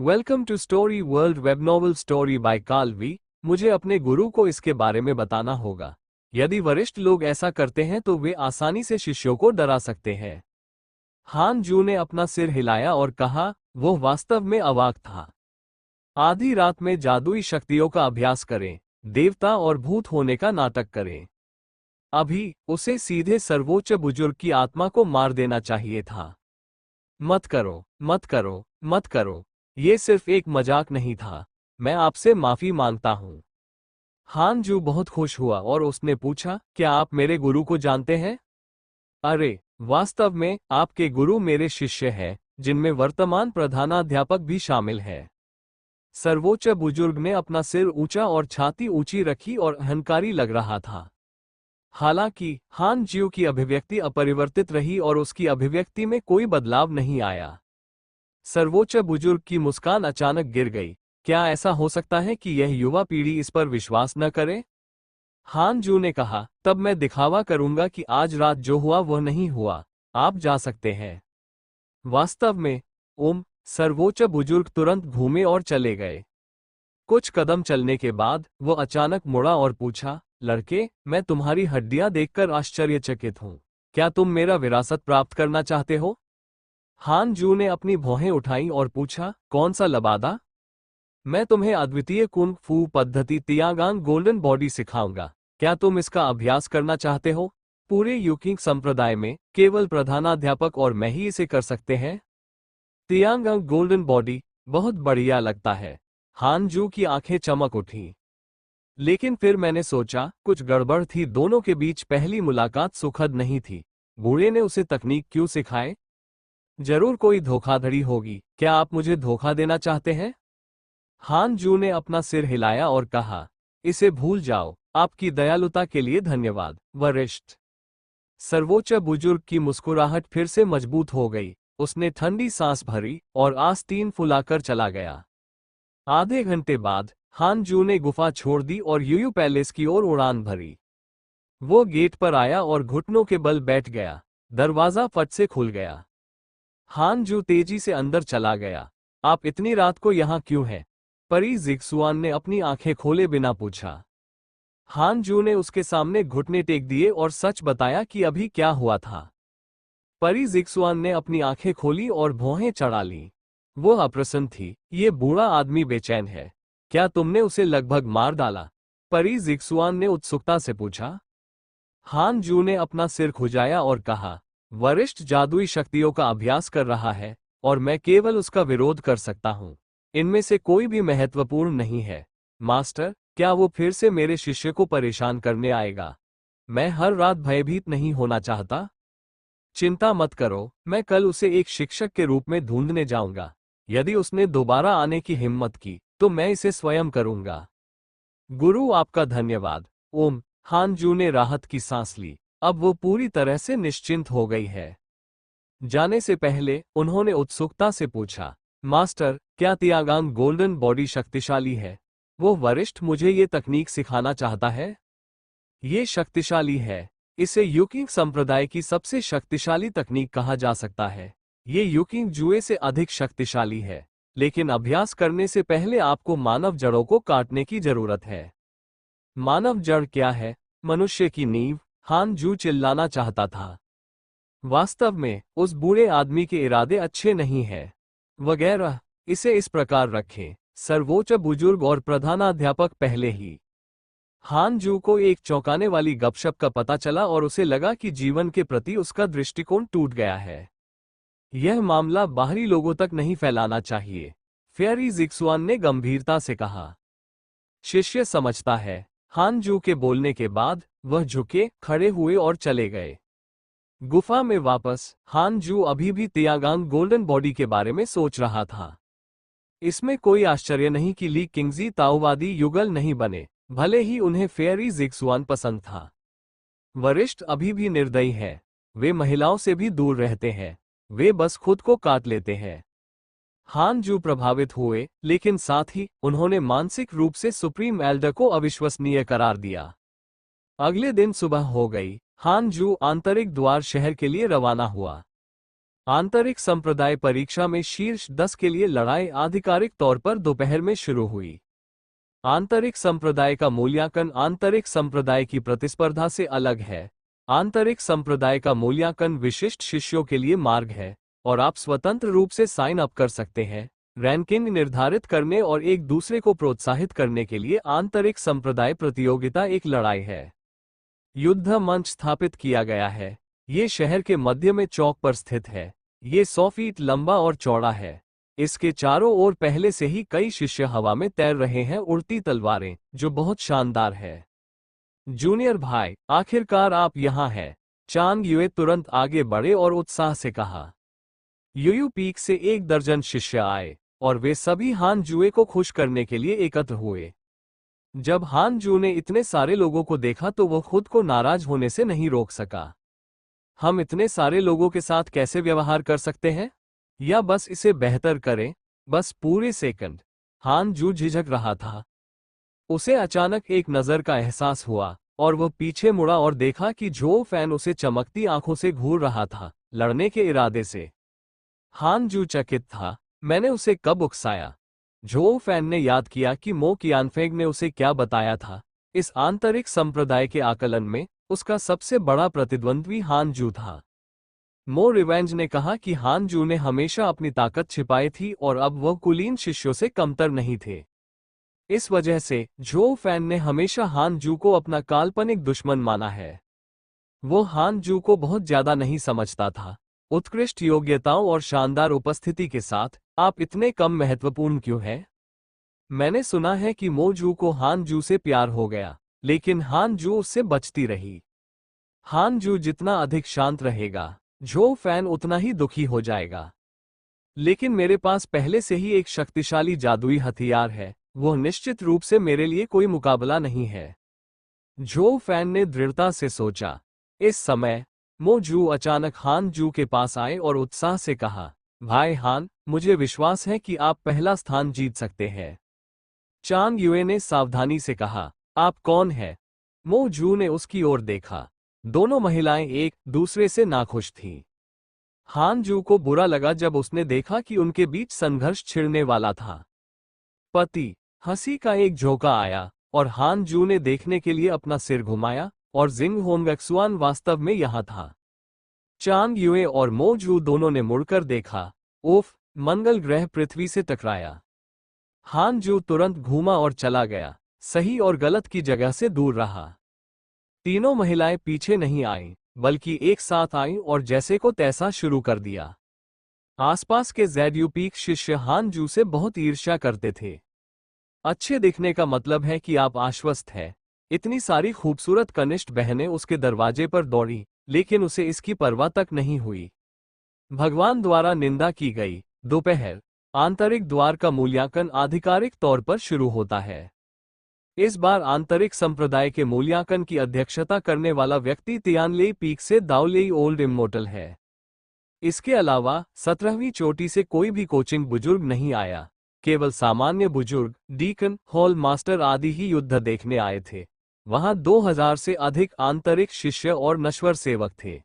Welcome to story world web novel story by Carl V. मुझे अपने गुरु को इसके बारे में बताना होगा। यदि वरिष्ठ लोग ऐसा करते हैं तो वे आसानी से शिष्यों को डरा सकते हैं। हान जू ने अपना सिर हिलाया और कहा, वो वास्तव में अवाक था। आधी रात में जादुई शक्तियों का अभ्यास करें, देवता और भूत होने का नाटक करें। अभी उसे सीधे सर्वोच्च बुजुर्ग की आत्मा को मार देना चाहिए था। मत करो, मत करो, मत करो। ये सिर्फ एक मजाक नहीं था। मैं आपसे माफी मांगता हूँ। हान जू बहुत खुश हुआ और उसने पूछा, क्या आप मेरे गुरु को जानते हैं? अरे, वास्तव में आपके गुरु मेरे शिष्य हैं, जिनमें वर्तमान प्रधानाध्यापक भी शामिल है। सर्वोच्च बुजुर्ग ने अपना सिर ऊंचा और छाती ऊंची रखी और अहंकारी लग रहा था। हालांकि हान ज्यू की अभिव्यक्ति अपरिवर्तित रही और उसकी अभिव्यक्ति में कोई बदलाव नहीं आया। सर्वोच्च बुजुर्ग की मुस्कान अचानक गिर गई। क्या ऐसा हो सकता है कि यह युवा पीढ़ी इस पर विश्वास न करे? हान जू ने कहा, तब मैं दिखावा करूंगा कि आज रात जो हुआ वह नहीं हुआ। आप जा सकते हैं। वास्तव में, सर्वोच्च बुजुर्ग तुरंत घूमे और चले गए। कुछ कदम चलने के बाद वह अचानक मुड़ा और पूछा, लड़के, मैं तुम्हारी हड्डियां देखकर आश्चर्यचकित हूं। क्या तुम मेरा विरासत प्राप्त करना चाहते हो? हान जू ने अपनी भौहें उठाई और पूछा, कौन सा लबादा? मैं तुम्हें अद्वितीय कुंग फू पद्धति तियांगांग गोल्डन बॉडी सिखाऊंगा। क्या तुम इसका अभ्यास करना चाहते हो? पूरे यूकिंग संप्रदाय में केवल प्रधानाध्यापक और मैं ही इसे कर सकते हैं। तियांगांग गोल्डन बॉडी बहुत बढ़िया लगता है। हान जू की आंखें चमक उठीं। लेकिन फिर मैंने सोचा, कुछ गड़बड़ थी। दोनों के बीच पहली मुलाकात सुखद नहीं थी। बूढ़े ने उसे तकनीक क्यों सिखाए? जरूर कोई धोखाधड़ी होगी। क्या आप मुझे धोखा देना चाहते हैं? हान जू ने अपना सिर हिलाया और कहा, इसे भूल जाओ। आपकी दयालुता के लिए धन्यवाद, वरिष्ठ। सर्वोच्च बुजुर्ग की मुस्कुराहट फिर से मजबूत हो गई। उसने ठंडी सांस भरी और आस्तीन फुलाकर चला गया। आधे घंटे बाद हान जू ने गुफा छोड़ दी और यूयू पैलेस की ओर उड़ान भरी। वो गेट पर आया और घुटनों के बल बैठ गया। दरवाजा फट से खुल गया। हान जू तेजी से अंदर चला गया। आप इतनी रात को यहाँ क्यों हैं? परी जिक्सुआन ने अपनी आंखें खोले बिना पूछा। हान जू ने उसके सामने घुटने टेक दिए और सच बताया कि अभी क्या हुआ था। परी जिक्सुआन ने अपनी आंखें खोली और भौहें चढ़ा लीं। वो अप्रसन्न थी। ये बूढ़ा आदमी बेचैन है। क्या तुमने उसे लगभग मार डाला? परी जिक्सुआन ने उत्सुकता से पूछा। हान जू ने अपना सिर खुजाया और कहा, वरिष्ठ जादुई शक्तियों का अभ्यास कर रहा है और मैं केवल उसका विरोध कर सकता हूँ। इनमें से कोई भी महत्वपूर्ण नहीं है। मास्टर, क्या वो फिर से मेरे शिष्य को परेशान करने आएगा? मैं हर रात भयभीत नहीं होना चाहता। चिंता मत करो, मैं कल उसे एक शिक्षक के रूप में ढूंढने जाऊंगा। यदि उसने दोबारा आने की हिम्मत की तो मैं इसे स्वयं करूंगा। गुरु, आपका धन्यवाद। हान जू ने राहत की सांस ली। अब वो पूरी तरह से निश्चिंत हो गई है। जाने से पहले उन्होंने उत्सुकता से पूछा, मास्टर, क्या तियांगांग गोल्डन बॉडी शक्तिशाली है? वो वरिष्ठ मुझे ये तकनीक सिखाना चाहता है। ये शक्तिशाली है। इसे यूकिंग संप्रदाय की सबसे शक्तिशाली तकनीक कहा जा सकता है। ये यूकिंग जुए से अधिक शक्तिशाली है, लेकिन अभ्यास करने से पहले आपको मानव जड़ों को काटने की जरूरत है। मानव जड़ क्या है? मनुष्य की नींव। हान जू चिल्लाना चाहता था। वास्तव में उस बूढ़े आदमी के इरादे अच्छे नहीं हैं। वगैरह, इसे इस प्रकार रखें। सर्वोच्च बुजुर्ग और प्रधानाध्यापक पहले ही। हान जू को एक चौंकाने वाली गपशप का पता चला और उसे लगा कि जीवन के प्रति उसका दृष्टिकोण टूट गया है। यह मामला बाहरी लोगों तक नहीं फैलाना चाहिए, फेयरी जिक्सुआन ने गंभीरता से कहा। शिष्य समझता है। हान जू के बोलने के बाद वह झुके, खड़े हुए और चले गए। गुफा में वापस हान जू अभी भी तियांगांग गोल्डन बॉडी के बारे में सोच रहा था। इसमें कोई आश्चर्य नहीं कि ली किंगजी ताओवादी युगल नहीं बने, भले ही उन्हें फेयरी जिक्सुआन पसंद था। वरिष्ठ अभी भी निर्दयी है। वे महिलाओं से भी दूर रहते हैं। वे बस खुद को काट लेते हैं। हान जू प्रभावित हुए, लेकिन साथ ही उन्होंने मानसिक रूप से सुप्रीम एल्डर को अविश्वसनीय करार दिया। अगले दिन सुबह हो गई। हान जू आंतरिक द्वार शहर के लिए रवाना हुआ। आंतरिक संप्रदाय परीक्षा में शीर्ष 10 के लिए लड़ाई आधिकारिक तौर पर दोपहर में शुरू हुई। आंतरिक संप्रदाय का मूल्यांकन आंतरिक संप्रदाय की प्रतिस्पर्धा से अलग है। आंतरिक संप्रदाय का मूल्यांकन विशिष्ट शिष्यों के लिए मार्ग है और आप स्वतंत्र रूप से साइन अप कर सकते हैं। रैंकिंग निर्धारित करने और एक दूसरे को प्रोत्साहित करने के लिए आंतरिक संप्रदाय प्रतियोगिता एक लड़ाई है। युद्ध मंच स्थापित किया गया है। ये शहर के मध्य में चौक पर स्थित है। ये 100 फीट लंबा और चौड़ा है। इसके चारों ओर पहले से ही कई शिष्य हवा में तैर रहे हैं, उड़ती तलवारें, जो बहुत शानदार है। जूनियर भाई, आखिरकार आप यहाँ हैं। चांग युए तुरंत आगे बढ़े और उत्साह से कहा। यूयू पीक से 1 दर्जन शिष्य आए और वे सभी हान जुए को खुश करने के लिए एकत्र हुए। जब हान जू ने इतने सारे लोगों को देखा तो वो खुद को नाराज होने से नहीं रोक सका। हम इतने सारे लोगों के साथ कैसे व्यवहार कर सकते हैं? या बस इसे बेहतर करें? बस पूरे सेकंड। हान जू झिझक रहा था। उसे अचानक एक नजर का एहसास हुआ और वह पीछे मुड़ा और देखा कि झो फैन उसे चमकती आंखों से घूर रहा था, लड़ने के इरादे से। हान जू चकित था। मैंने उसे कब उकसाया? झो फैन ने याद किया कि मो कियानफेंग ने उसे क्या बताया था। इस आंतरिक संप्रदाय के आकलन में उसका सबसे बड़ा प्रतिद्वंद्वी हान जू था। मो रिवेंज ने कहा कि हान जू ने हमेशा अपनी ताकत छिपाई थी और अब वह कुलीन शिष्यों से कमतर नहीं थे। इस वजह से झो फैन ने हमेशा हान जू को अपना काल्पनिक दुश्मन माना है। वो हान जू को बहुत ज्यादा नहीं समझता था। उत्कृष्ट योग्यताओं और शानदार उपस्थिति के साथ आप इतने कम महत्वपूर्ण क्यों हैं? मैंने सुना है कि मो जू को हान जू से प्यार हो गया, लेकिन हान जू उससे बचती रही। हान जू जितना अधिक शांत रहेगा, झो फैन उतना ही दुखी हो जाएगा। लेकिन मेरे पास पहले से ही एक शक्तिशाली जादुई हथियार है, वह निश्चित रूप से मेरे लिए कोई मुकाबला नहीं है। झो फैन ने दृढ़ता से सोचा। इस समय मो जू अचानक हान जू के पास आए और उत्साह से कहा, भाई हान, मुझे विश्वास है कि आप पहला स्थान जीत सकते हैं। चांग युए ने सावधानी से कहा, आप कौन हैं? मो जू ने उसकी ओर देखा। दोनों महिलाएं एक दूसरे से नाखुश थीं। हान जू को बुरा लगा जब उसने देखा कि उनके बीच संघर्ष छिड़ने वाला था। पति हंसी का एक झोंका आया और हान जू ने देखने के लिए अपना सिर घुमाया और जिंग होंगक्सुआन वास्तव में यहाँ था। चांग युए और मो जू दोनों ने मुड़कर देखा। ओफ, मंगल ग्रह पृथ्वी से टकराया। हान जू तुरंत घूमा और चला गया, सही और गलत की जगह से दूर रहा। तीनों महिलाएं पीछे नहीं आईं, बल्कि एक साथ आईं और जैसे को तैसा शुरू कर दिया। आसपास के ज़ेड्यूपीक शिष्य हान जू से बहुत ईर्ष्या करते थे। अच्छे दिखने का मतलब है कि आप आश्वस्त हैं। इतनी सारी खूबसूरत कनिष्ठ बहनें उसके दरवाजे पर दौड़ी, लेकिन उसे इसकी परवाह तक नहीं हुई। भगवान द्वारा निंदा की गई। दोपहर। आंतरिक द्वार का मूल्यांकन आधिकारिक तौर पर शुरू होता है। इस बार आंतरिक संप्रदाय के मूल्यांकन की अध्यक्षता करने वाला व्यक्ति तियानलेई पीक से दाओलेई ओल्ड इमोर्टल है। इसके अलावा 17वीं चोटी से कोई भी कोचिंग बुजुर्ग नहीं आया। केवल सामान्य बुजुर्ग, डीकन, हॉल मास्टर आदि ही युद्ध देखने आए थे। वहां 2000 से अधिक आंतरिक शिष्य और नश्वर सेवक थे।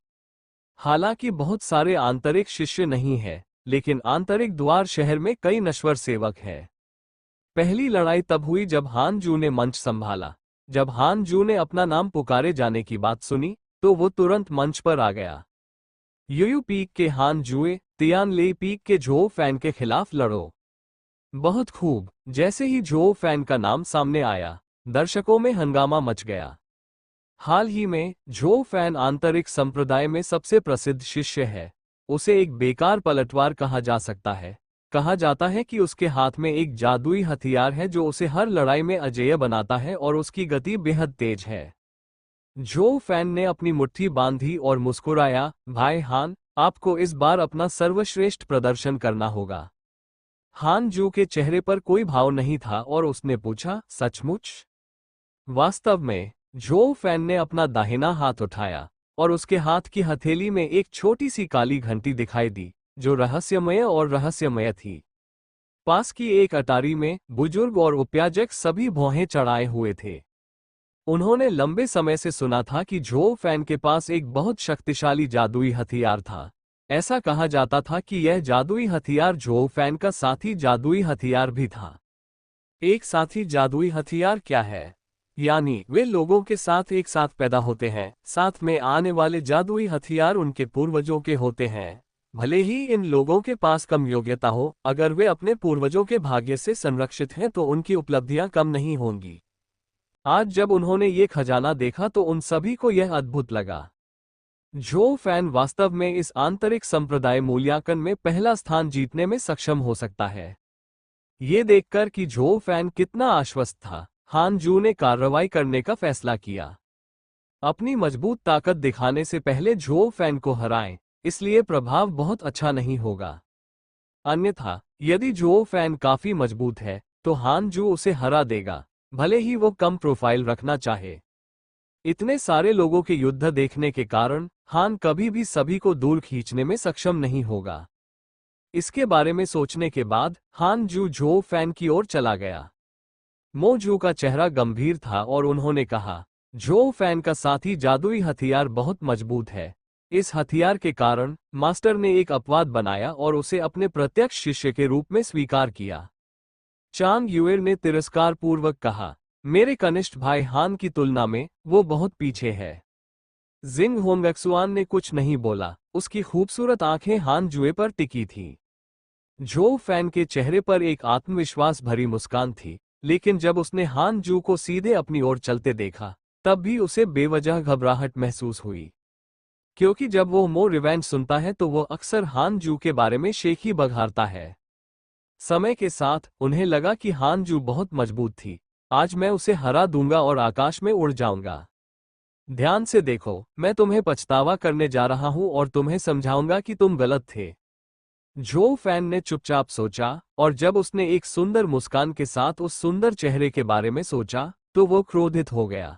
हालांकि बहुत सारे आंतरिक शिष्य नहीं हैं, लेकिन आंतरिक द्वार शहर में कई नश्वर सेवक हैं। पहली लड़ाई तब हुई जब हान जू ने मंच संभाला। जब हान जू ने अपना नाम पुकारे जाने की बात सुनी, तो वो तुरंत मंच पर आ गया। यूयू पीक के हान जुए, तियानलेई पीक के झो फैन के खिलाफ लड़ो। बहुत खूब। जैसे ही झो फैन का नाम सामने आया, दर्शकों में हंगामा मच गया। हाल ही में झो फैन आंतरिक संप्रदाय में सबसे प्रसिद्ध शिष्य है। उसे एक बेकार पलटवार कहा जा सकता है। कहा जाता है कि उसके हाथ में एक जादुई हथियार है जो उसे हर लड़ाई में अजेय बनाता है और उसकी गति बेहद तेज है। झो फैन ने अपनी मुट्ठी बांधी और मुस्कुराया, भाई हान, आपको इस बार अपना सर्वश्रेष्ठ प्रदर्शन करना होगा। हान जू के चेहरे पर कोई भाव नहीं था और उसने पूछा, सचमुच? वास्तव में झो फैन ने अपना दाहिना हाथ उठाया और उसके हाथ की हथेली में एक छोटी सी काली घंटी दिखाई दी, जो रहस्यमय और रहस्यमय थी। पास की एक अटारी में बुजुर्ग और उपयाजक सभी भौहें चढ़ाए हुए थे। उन्होंने लंबे समय से सुना था कि झो फैन के पास एक बहुत शक्तिशाली जादुई हथियार था, ऐसा कहा जाता था कि यह जादुई हथियार झोउ फैन का साथी जादुई हथियार भी था। एक साथी जादुई हथियार क्या है? यानी वे लोगों के साथ एक साथ पैदा होते हैं, साथ में आने वाले जादुई हथियार उनके पूर्वजों के होते हैं। भले ही इन लोगों के पास कम योग्यता हो, अगर वे अपने पूर्वजों के भाग्य से संरक्षित हैं तो उनकी उपलब्धियां कम नहीं होंगी। आज जब उन्होंने ये खजाना देखा तो उन सभी को यह अद्भुत लगा। झोउ फैन वास्तव में इस आंतरिक संप्रदाय मूल्यांकन में पहला स्थान जीतने में सक्षम हो सकता है। ये देखकर कि झोउ फैन कितना आश्वस्त था, हान जू ने कार्रवाई करने का फैसला किया। अपनी मजबूत ताकत दिखाने से पहले झोउ फैन को हराएं, इसलिए प्रभाव बहुत अच्छा नहीं होगा। अन्यथा यदि झोउ फैन काफी मजबूत है तो हान जू उसे हरा देगा, भले ही वो कम प्रोफाइल रखना चाहे। इतने सारे लोगों के युद्ध देखने के कारण हान कभी भी सभी को दूर खींचने में सक्षम नहीं होगा। इसके बारे में सोचने के बाद हान जू झोउ फैन की ओर चला गया। मो जू का चेहरा गंभीर था और उन्होंने कहा, झोउ फैन का साथी जादुई हथियार बहुत मजबूत है। इस हथियार के कारण मास्टर ने एक अपवाद बनाया और उसे अपने प्रत्यक्ष शिष्य के रूप में स्वीकार किया। चांग युएर ने तिरस्कारपूर्वक कहा, मेरे कनिष्ठ भाई हान की तुलना में वो बहुत पीछे है। जिंग होंगक्सुआन ने कुछ नहीं बोला, उसकी खूबसूरत आंखें हान जुए पर टिकी थीं। झोउ फैन के चेहरे पर एक आत्मविश्वास भरी मुस्कान थी, लेकिन जब उसने हान जू को सीधे अपनी ओर चलते देखा, तब भी उसे बेवजह घबराहट महसूस हुई। क्योंकि जब वो मो रिवेंज सुनता है तो वो अक्सर हान जू के बारे में शेखी बघारता है। समय के साथ उन्हें लगा कि हान जू बहुत मजबूत थी। आज मैं उसे हरा दूंगा और आकाश में उड़ जाऊंगा। ध्यान से देखो, मैं तुम्हें पछतावा करने जा रहा हूं और तुम्हें समझाऊंगा कि तुम गलत थे। झोउ फैन ने चुपचाप सोचा, और जब उसने एक सुंदर मुस्कान के साथ उस सुंदर चेहरे के बारे में सोचा, तो वो क्रोधित हो गया।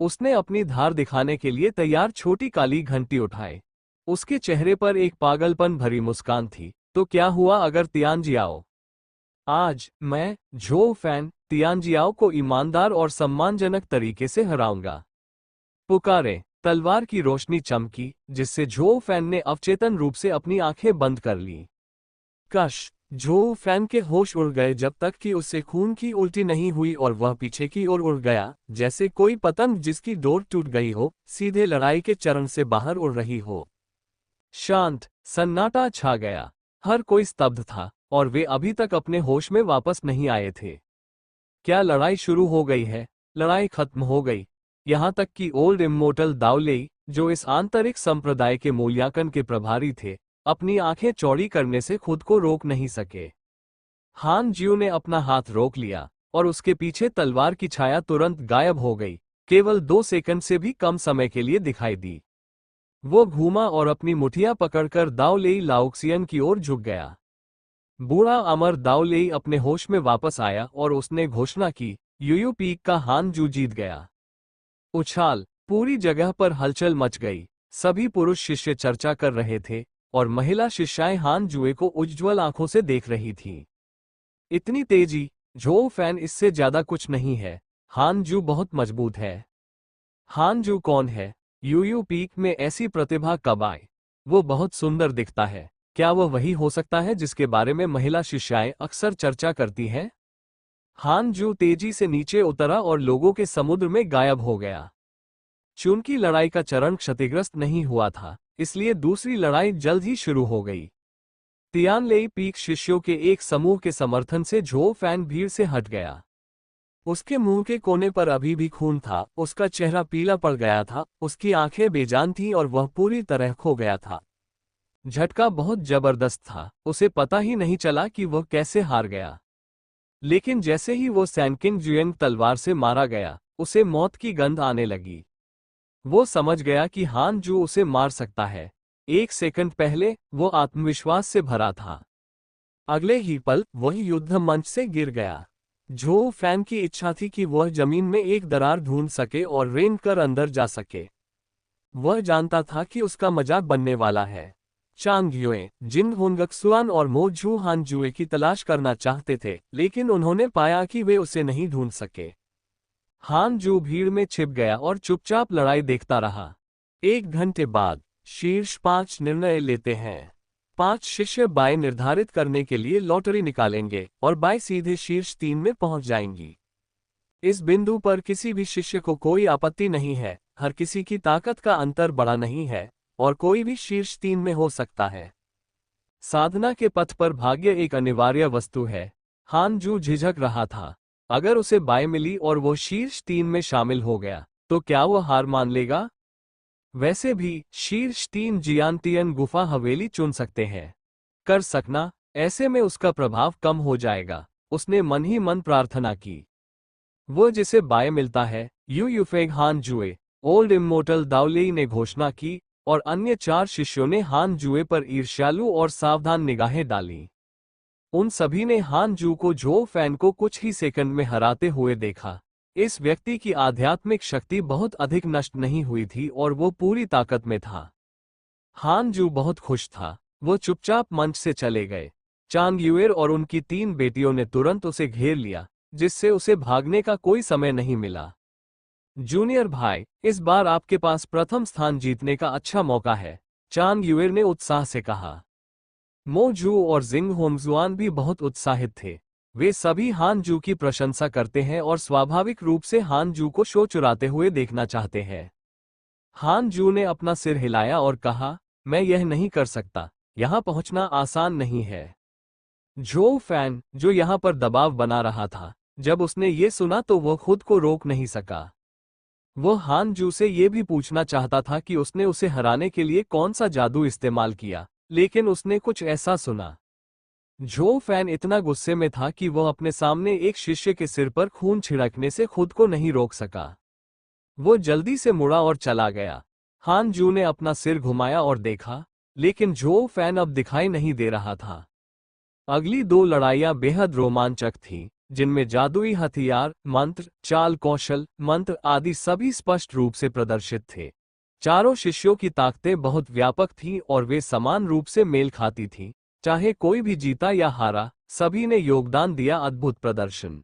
उसने अपनी धार दिखाने के लिए तैयार छोटी काली घंटी उठाई। उसके चेहरे पर एक पागलपन भरी मुस्कान थी। तो क्या हुआ अगर तियानजियाओ? आज मैं झोउ फैन तियानजियाओ को ईमानदार और सम्मानजनक तरीके से हराऊंगा। पुकारे। तलवार की रोशनी चमकी, जिससे झोउ फैन ने अवचेतन रूप से अपनी आंखें बंद कर लीं। कश! झोउ फैन के होश उड़ गए जब तक कि उससे खून की उल्टी नहीं हुई और वह पीछे की ओर उड़ गया, जैसे कोई पतंग जिसकी डोर टूट गई हो, सीधे लड़ाई के चरण से बाहर उड़ रही हो। शांत सन्नाटा छा गया। हर कोई स्तब्ध था और वे अभी तक अपने होश में वापस नहीं आए थे। क्या लड़ाई शुरू हो गई है? लड़ाई खत्म हो गई। यहां तक कि ओल्ड इम्मोर्टल दाओ लेई, जो इस आंतरिक संप्रदाय के मूल्यांकन के प्रभारी थे, अपनी आंखें चौड़ी करने से खुद को रोक नहीं सके। हान ज्यू ने अपना हाथ रोक लिया और उसके पीछे तलवार की छाया तुरंत गायब हो गई, केवल 2 सेकंड से भी कम समय के लिए दिखाई दी। वो घूमा और अपनी मुठिया पकड़कर दाओ लेई लाओक्सियन की ओर झुक गया। बूढ़ा अमर दाओ लेई अपने होश में वापस आया और उसने घोषणा की, यूयू पीक का हान जू जीत गया। उछाल! पूरी जगह पर हलचल मच गई। सभी पुरुष शिष्य चर्चा कर रहे थे और महिला शिष्याएं हान जुए को उज्ज्वल आंखों से देख रही थीं। इतनी तेजी! झोउ फैन इससे ज्यादा कुछ नहीं है। हान जू बहुत मजबूत है। हान जू कौन है? यूयू पीक में ऐसी प्रतिभा कब आई? वो बहुत सुंदर दिखता है। क्या वह वही हो सकता है जिसके बारे में महिला शिष्याएं अक्सर चर्चा करती हैं? हान जू तेजी से नीचे उतरा और लोगों के समुद्र में गायब हो गया। चूंकि लड़ाई का चरण क्षतिग्रस्त नहीं हुआ था, इसलिए दूसरी लड़ाई जल्द ही शुरू हो गई। तियानलेई पीक शिष्यों के एक समूह के समर्थन से झोउ फैन भीड़ से हट गया। उसके मुंह के कोने पर अभी भी खून था, उसका चेहरा पीला पड़ गया था, उसकी आंखें बेजान थीं और वह पूरी तरह खो गया था। झटका बहुत जबरदस्त था, उसे पता ही नहीं चला कि वह कैसे हार गया। लेकिन जैसे ही वो सैनकिंग जुएंग तलवार से मारा गया, उसे मौत की गंध आने लगी। वो समझ गया कि हान जू उसे मार सकता है। 1 सेकंड पहले वो आत्मविश्वास से भरा था। अगले ही पल वह युद्ध मंच से गिर गया। झोउ फैन की इच्छा थी कि वह जमीन में एक दरार ढूंढ सके और रेंग कर अंदर जा सके। वह जानता था कि उसका मजाक बनने वाला है। चांग युए, जिन होंगक्सुआन और मो जू हान जुए की तलाश करना चाहते थे, लेकिन उन्होंने पाया कि वे उसे नहीं ढूंढ सके। हान जू भीड़ में छिप गया और चुपचाप लड़ाई देखता रहा। 1 घंटे बाद शीर्ष 5 निर्णय लेते हैं। 5 शिष्य बाय निर्धारित करने के लिए लॉटरी निकालेंगे और बाय सीधे शीर्ष 3 में पहुंच जाएंगी। इस बिंदु पर किसी भी शिष्य को कोई आपत्ति नहीं है, हर किसी की ताकत का अंतर बड़ा नहीं है और कोई भी शीर्ष 3 में हो सकता है। साधना के पथ पर भाग्य एक अनिवार्य वस्तु है। हान जू झिझक रहा था। अगर उसे बाय मिली और वो शीर्ष 3 में शामिल हो गया तो क्या वह हार मान लेगा? वैसे भी शीर्ष 3 जियांतियन गुफा हवेली चुन सकते हैं। कर सकना, ऐसे में उसका प्रभाव कम हो जाएगा। उसने मन ही मन प्रार्थना की। वो जिसे बाय मिलता है, यू यूफेग हान जुए, ओल्ड इमोर्टल दाओलेई ने घोषणा की और अन्य 4 शिष्यों ने हान जुए पर ईर्ष्यालु और सावधान निगाहें डाली। उन सभी ने हान जू को जो फैन को कुछ ही सेकंड में हराते हुए देखा। इस व्यक्ति की आध्यात्मिक शक्ति बहुत अधिक नष्ट नहीं हुई थी और वो पूरी ताकत में था। हान जू बहुत खुश था। वो चुपचाप मंच से चले गए। चांग युएर और उनकी 3 बेटियों ने तुरंत उसे घेर लिया, जिससे उसे भागने का कोई समय नहीं मिला। जूनियर भाई, इस बार आपके पास प्रथम स्थान जीतने का अच्छा मौका है, चांग युएर ने उत्साह से कहा। मो जू और जिंग होमजुआन भी बहुत उत्साहित थे। वे सभी हान जू की प्रशंसा करते हैं और स्वाभाविक रूप से हान जू को शो चुराते हुए देखना चाहते हैं। हान जू ने अपना सिर हिलाया और कहा, मैं यह नहीं कर सकता, यहां पहुंचना आसान नहीं है। जो फैन, जो यहां पर दबाव बना रहा था, जब उसने ये सुना तो वो खुद को रोक नहीं सका। वो हान जू से ये भी पूछना चाहता था कि उसने उसे हराने के लिए कौन सा जादू इस्तेमाल किया, लेकिन उसने कुछ ऐसा सुना। जो फैन इतना गुस्से में था कि वह अपने सामने एक शिष्य के सिर पर खून छिड़कने से खुद को नहीं रोक सका। वो जल्दी से मुड़ा और चला गया। हान जू ने अपना सिर घुमाया और देखा, लेकिन जो फैन अब दिखाई नहीं दे रहा था। अगली 2 लड़ाइयां बेहद रोमांचक थीं, जिनमें जादुई हथियार, मंत्र, चाल कौशल, मंत्र आदि सभी स्पष्ट रूप से प्रदर्शित थे। चारों शिष्यों की ताकतें बहुत व्यापक थीं और वे समान रूप से मेल खाती थीं। चाहे कोई भी जीता या हारा, सभी ने योगदान दिया। अद्भुत प्रदर्शन।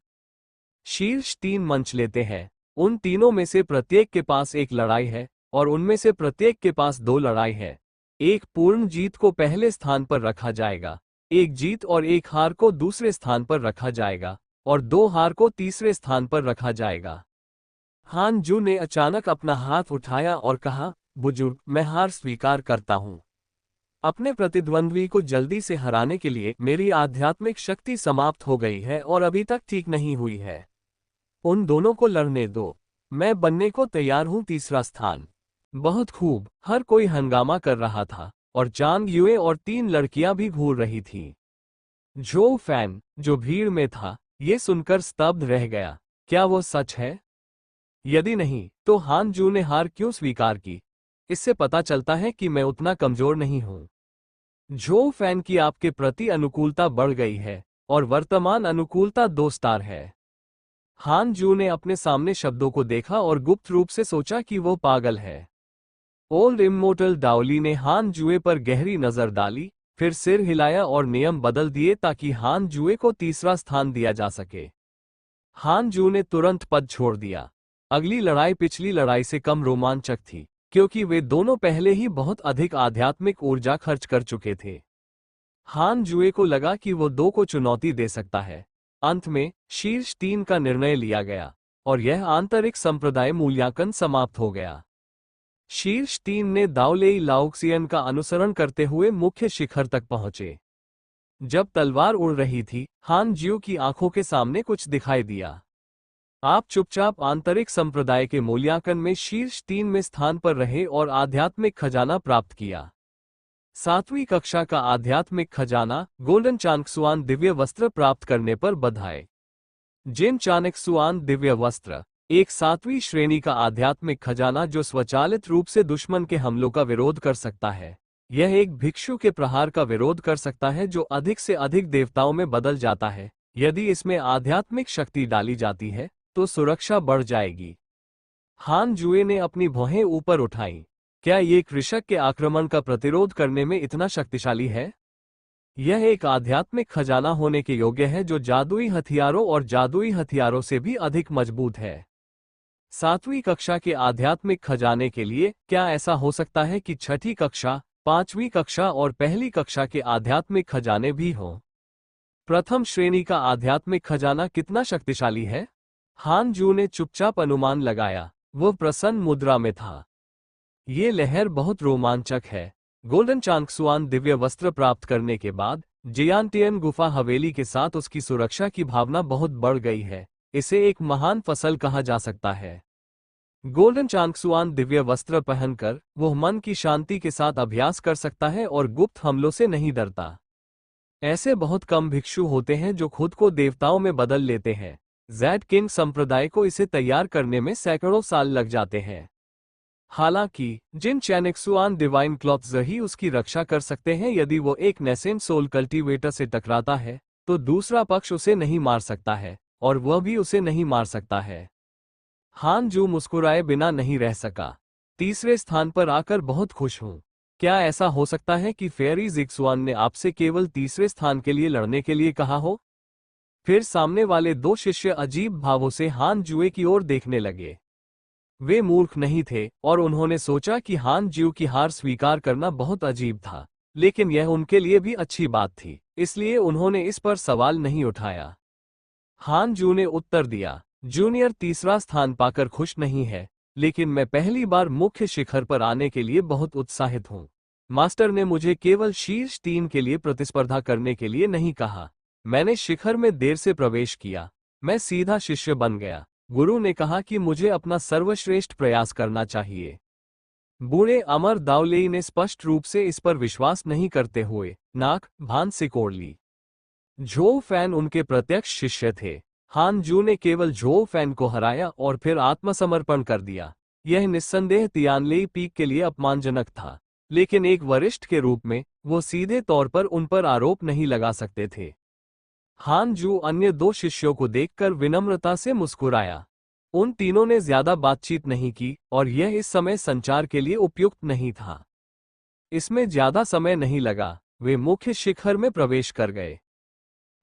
शीर्ष 3 मंच लेते हैं। उन तीनों में से प्रत्येक के पास एक लड़ाई है और उनमें से प्रत्येक के पास 2 लड़ाई है। एक पूर्ण जीत को पहले स्थान पर रखा जाएगा, एक जीत और एक हार को दूसरे स्थान पर रखा जाएगा और 2 हार को तीसरे स्थान पर रखा जाएगा। हान जू ने अचानक अपना हाथ उठाया और कहा, बुजुर्ग, मैं हार स्वीकार करता हूं। अपने प्रतिद्वंद्वी को जल्दी से हराने के लिए मेरी आध्यात्मिक शक्ति समाप्त हो गई है और अभी तक ठीक नहीं हुई है। उन दोनों को लड़ने दो। मैं बनने को तैयार हूं तीसरा स्थान। बहुत खूब। हर कोई हंगामा कर रहा था और चांग युए और 3 लड़कियां भी घूर रही थीं। जो फैन, जो भीड़ में था, ये सुनकर स्तब्ध रह गया। क्या वो सच है? यदि नहीं, तो हान जू ने हार क्यों स्वीकार की? इससे पता चलता है कि मैं उतना कमजोर नहीं हूं। जो फैन की आपके प्रति अनुकूलता बढ़ गई है और वर्तमान अनुकूलता 2 स्टार है। हान जू ने अपने सामने शब्दों को देखा और गुप्त रूप से सोचा कि वो पागल है। ओल्ड इमोर्टल दाओली ने हान जुए पर गहरी नजर डाली, फिर सिर हिलाया और नियम बदल दिए ताकि हान जुए को तीसरा स्थान दिया जा सके। हान जू ने तुरंत पद छोड़ दिया। अगली लड़ाई पिछली लड़ाई से कम रोमांचक थी, क्योंकि वे दोनों पहले ही बहुत अधिक आध्यात्मिक ऊर्जा खर्च कर चुके थे। हान जुए को लगा कि वो 2 को चुनौती दे सकता है। अंत में शीर्ष 3 का निर्णय लिया गया और यह आंतरिक संप्रदाय मूल्यांकन समाप्त हो गया। शीर्ष 3 ने दाओलेई लाओक्सियन का अनुसरण करते हुए मुख्य शिखर तक पहुंचे। जब तलवार उड़ रही थी, हान ज्यू की आंखों के सामने कुछ दिखाई दिया। आप चुपचाप आंतरिक संप्रदाय के मूल्यांकन में शीर्ष 3 में स्थान पर रहे और आध्यात्मिक खजाना प्राप्त किया। 7वीं कक्षा का आध्यात्मिक खजाना, गोल्डन चाणक्सुआन दिव्य वस्त्र प्राप्त करने पर बधाई। जिन चाणक्सुआन दिव्य वस्त्र, एक 7वीं श्रेणी का आध्यात्मिक खजाना जो स्वचालित रूप से दुश्मन के हमलों का विरोध कर सकता है। यह एक भिक्षु के प्रहार का विरोध कर सकता है जो अधिक से अधिक देवताओं में बदल जाता है। यदि इसमें आध्यात्मिक शक्ति डाली जाती है तो सुरक्षा बढ़ जाएगी। हान जुए ने अपनी भौहें ऊपर उठाईं। क्या ये कृषक के आक्रमण का प्रतिरोध करने में इतना शक्तिशाली है? यह एक आध्यात्मिक खजाना होने के योग्य है जो जादुई हथियारों और जादुई हथियारों से भी अधिक मजबूत है। 7वीं कक्षा के आध्यात्मिक खजाने के लिए क्या ऐसा हो सकता है कि छठी कक्षा, 5वीं कक्षा और पहली कक्षा के आध्यात्मिक खजाने भी हों? प्रथम श्रेणी का आध्यात्मिक खजाना कितना शक्तिशाली है? हान जू ने चुपचाप अनुमान लगाया। वह प्रसन्न मुद्रा में था। ये लहर बहुत रोमांचक है। गोल्डन चांगसुआन दिव्य वस्त्र प्राप्त करने के बाद जियांटियन गुफा हवेली के साथ उसकी सुरक्षा की भावना बहुत बढ़ गई है। इसे एक महान फसल कहा जा सकता है। गोल्डन चांगसुआन दिव्य वस्त्र पहनकर वह मन की शांति के साथ अभ्यास कर सकता है और गुप्त हमलों से नहीं डरता। ऐसे बहुत कम भिक्षु होते हैं जो खुद को देवताओं में बदल लेते हैं। जैड किंग संप्रदाय को इसे तैयार करने में सैकड़ों साल लग जाते हैं। हालांकि जिन चैनेक्सुआन डिवाइन क्लॉथ्स ही उसकी रक्षा कर सकते हैं, यदि वो एक नेसेंट सोल कल्टीवेटर से टकराता है तो दूसरा पक्ष उसे नहीं मार सकता है और वह भी उसे नहीं मार सकता है। हान जू मुस्कुराए बिना नहीं रह सका। तीसरे स्थान पर आकर बहुत खुश हूं। क्या ऐसा हो सकता है कि फेयरी जिक्सुआन ने आपसे केवल तीसरे स्थान के लिए लड़ने के लिए कहा हो? फिर सामने वाले दो शिष्य अजीब भावों से हान जुए की ओर देखने लगे। वे मूर्ख नहीं थे और उन्होंने सोचा कि हान ज्यू की हार स्वीकार करना बहुत अजीब था, लेकिन यह उनके लिए भी अच्छी बात थी, इसलिए उन्होंने इस पर सवाल नहीं उठाया। हान जू ने उत्तर दिया, जूनियर तीसरा स्थान पाकर खुश नहीं है, लेकिन मैं पहली बार मुख्य शिखर पर आने के लिए बहुत उत्साहित हूँ। मास्टर ने मुझे केवल शीर्ष 3 के लिए प्रतिस्पर्धा करने के लिए नहीं कहा। मैंने शिखर में देर से प्रवेश किया। मैं सीधा शिष्य बन गया। गुरु ने कहा कि मुझे अपना सर्वश्रेष्ठ प्रयास करना चाहिए। बूढ़े अमर दावलेई ने स्पष्ट रूप से इस पर विश्वास नहीं करते हुए नाक भान सिकोड़ ली। झोउ फैन उनके प्रत्यक्ष शिष्य थे। हान जू ने केवल झोउ फैन को हराया और फिर आत्मसमर्पण कर दिया। यह निस्संदेह तियानलेई पीक के लिए अपमानजनक था, लेकिन एक वरिष्ठ के रूप में वो सीधे तौर पर उन पर आरोप नहीं लगा सकते थे। हान जू अन्य दो शिष्यों को देखकर विनम्रता से मुस्कुराया। उन तीनों ने ज्यादा बातचीत नहीं की और यह इस समय संचार के लिए उपयुक्त नहीं था। इसमें ज्यादा समय नहीं लगा, वे मुख्य शिखर में प्रवेश कर गए।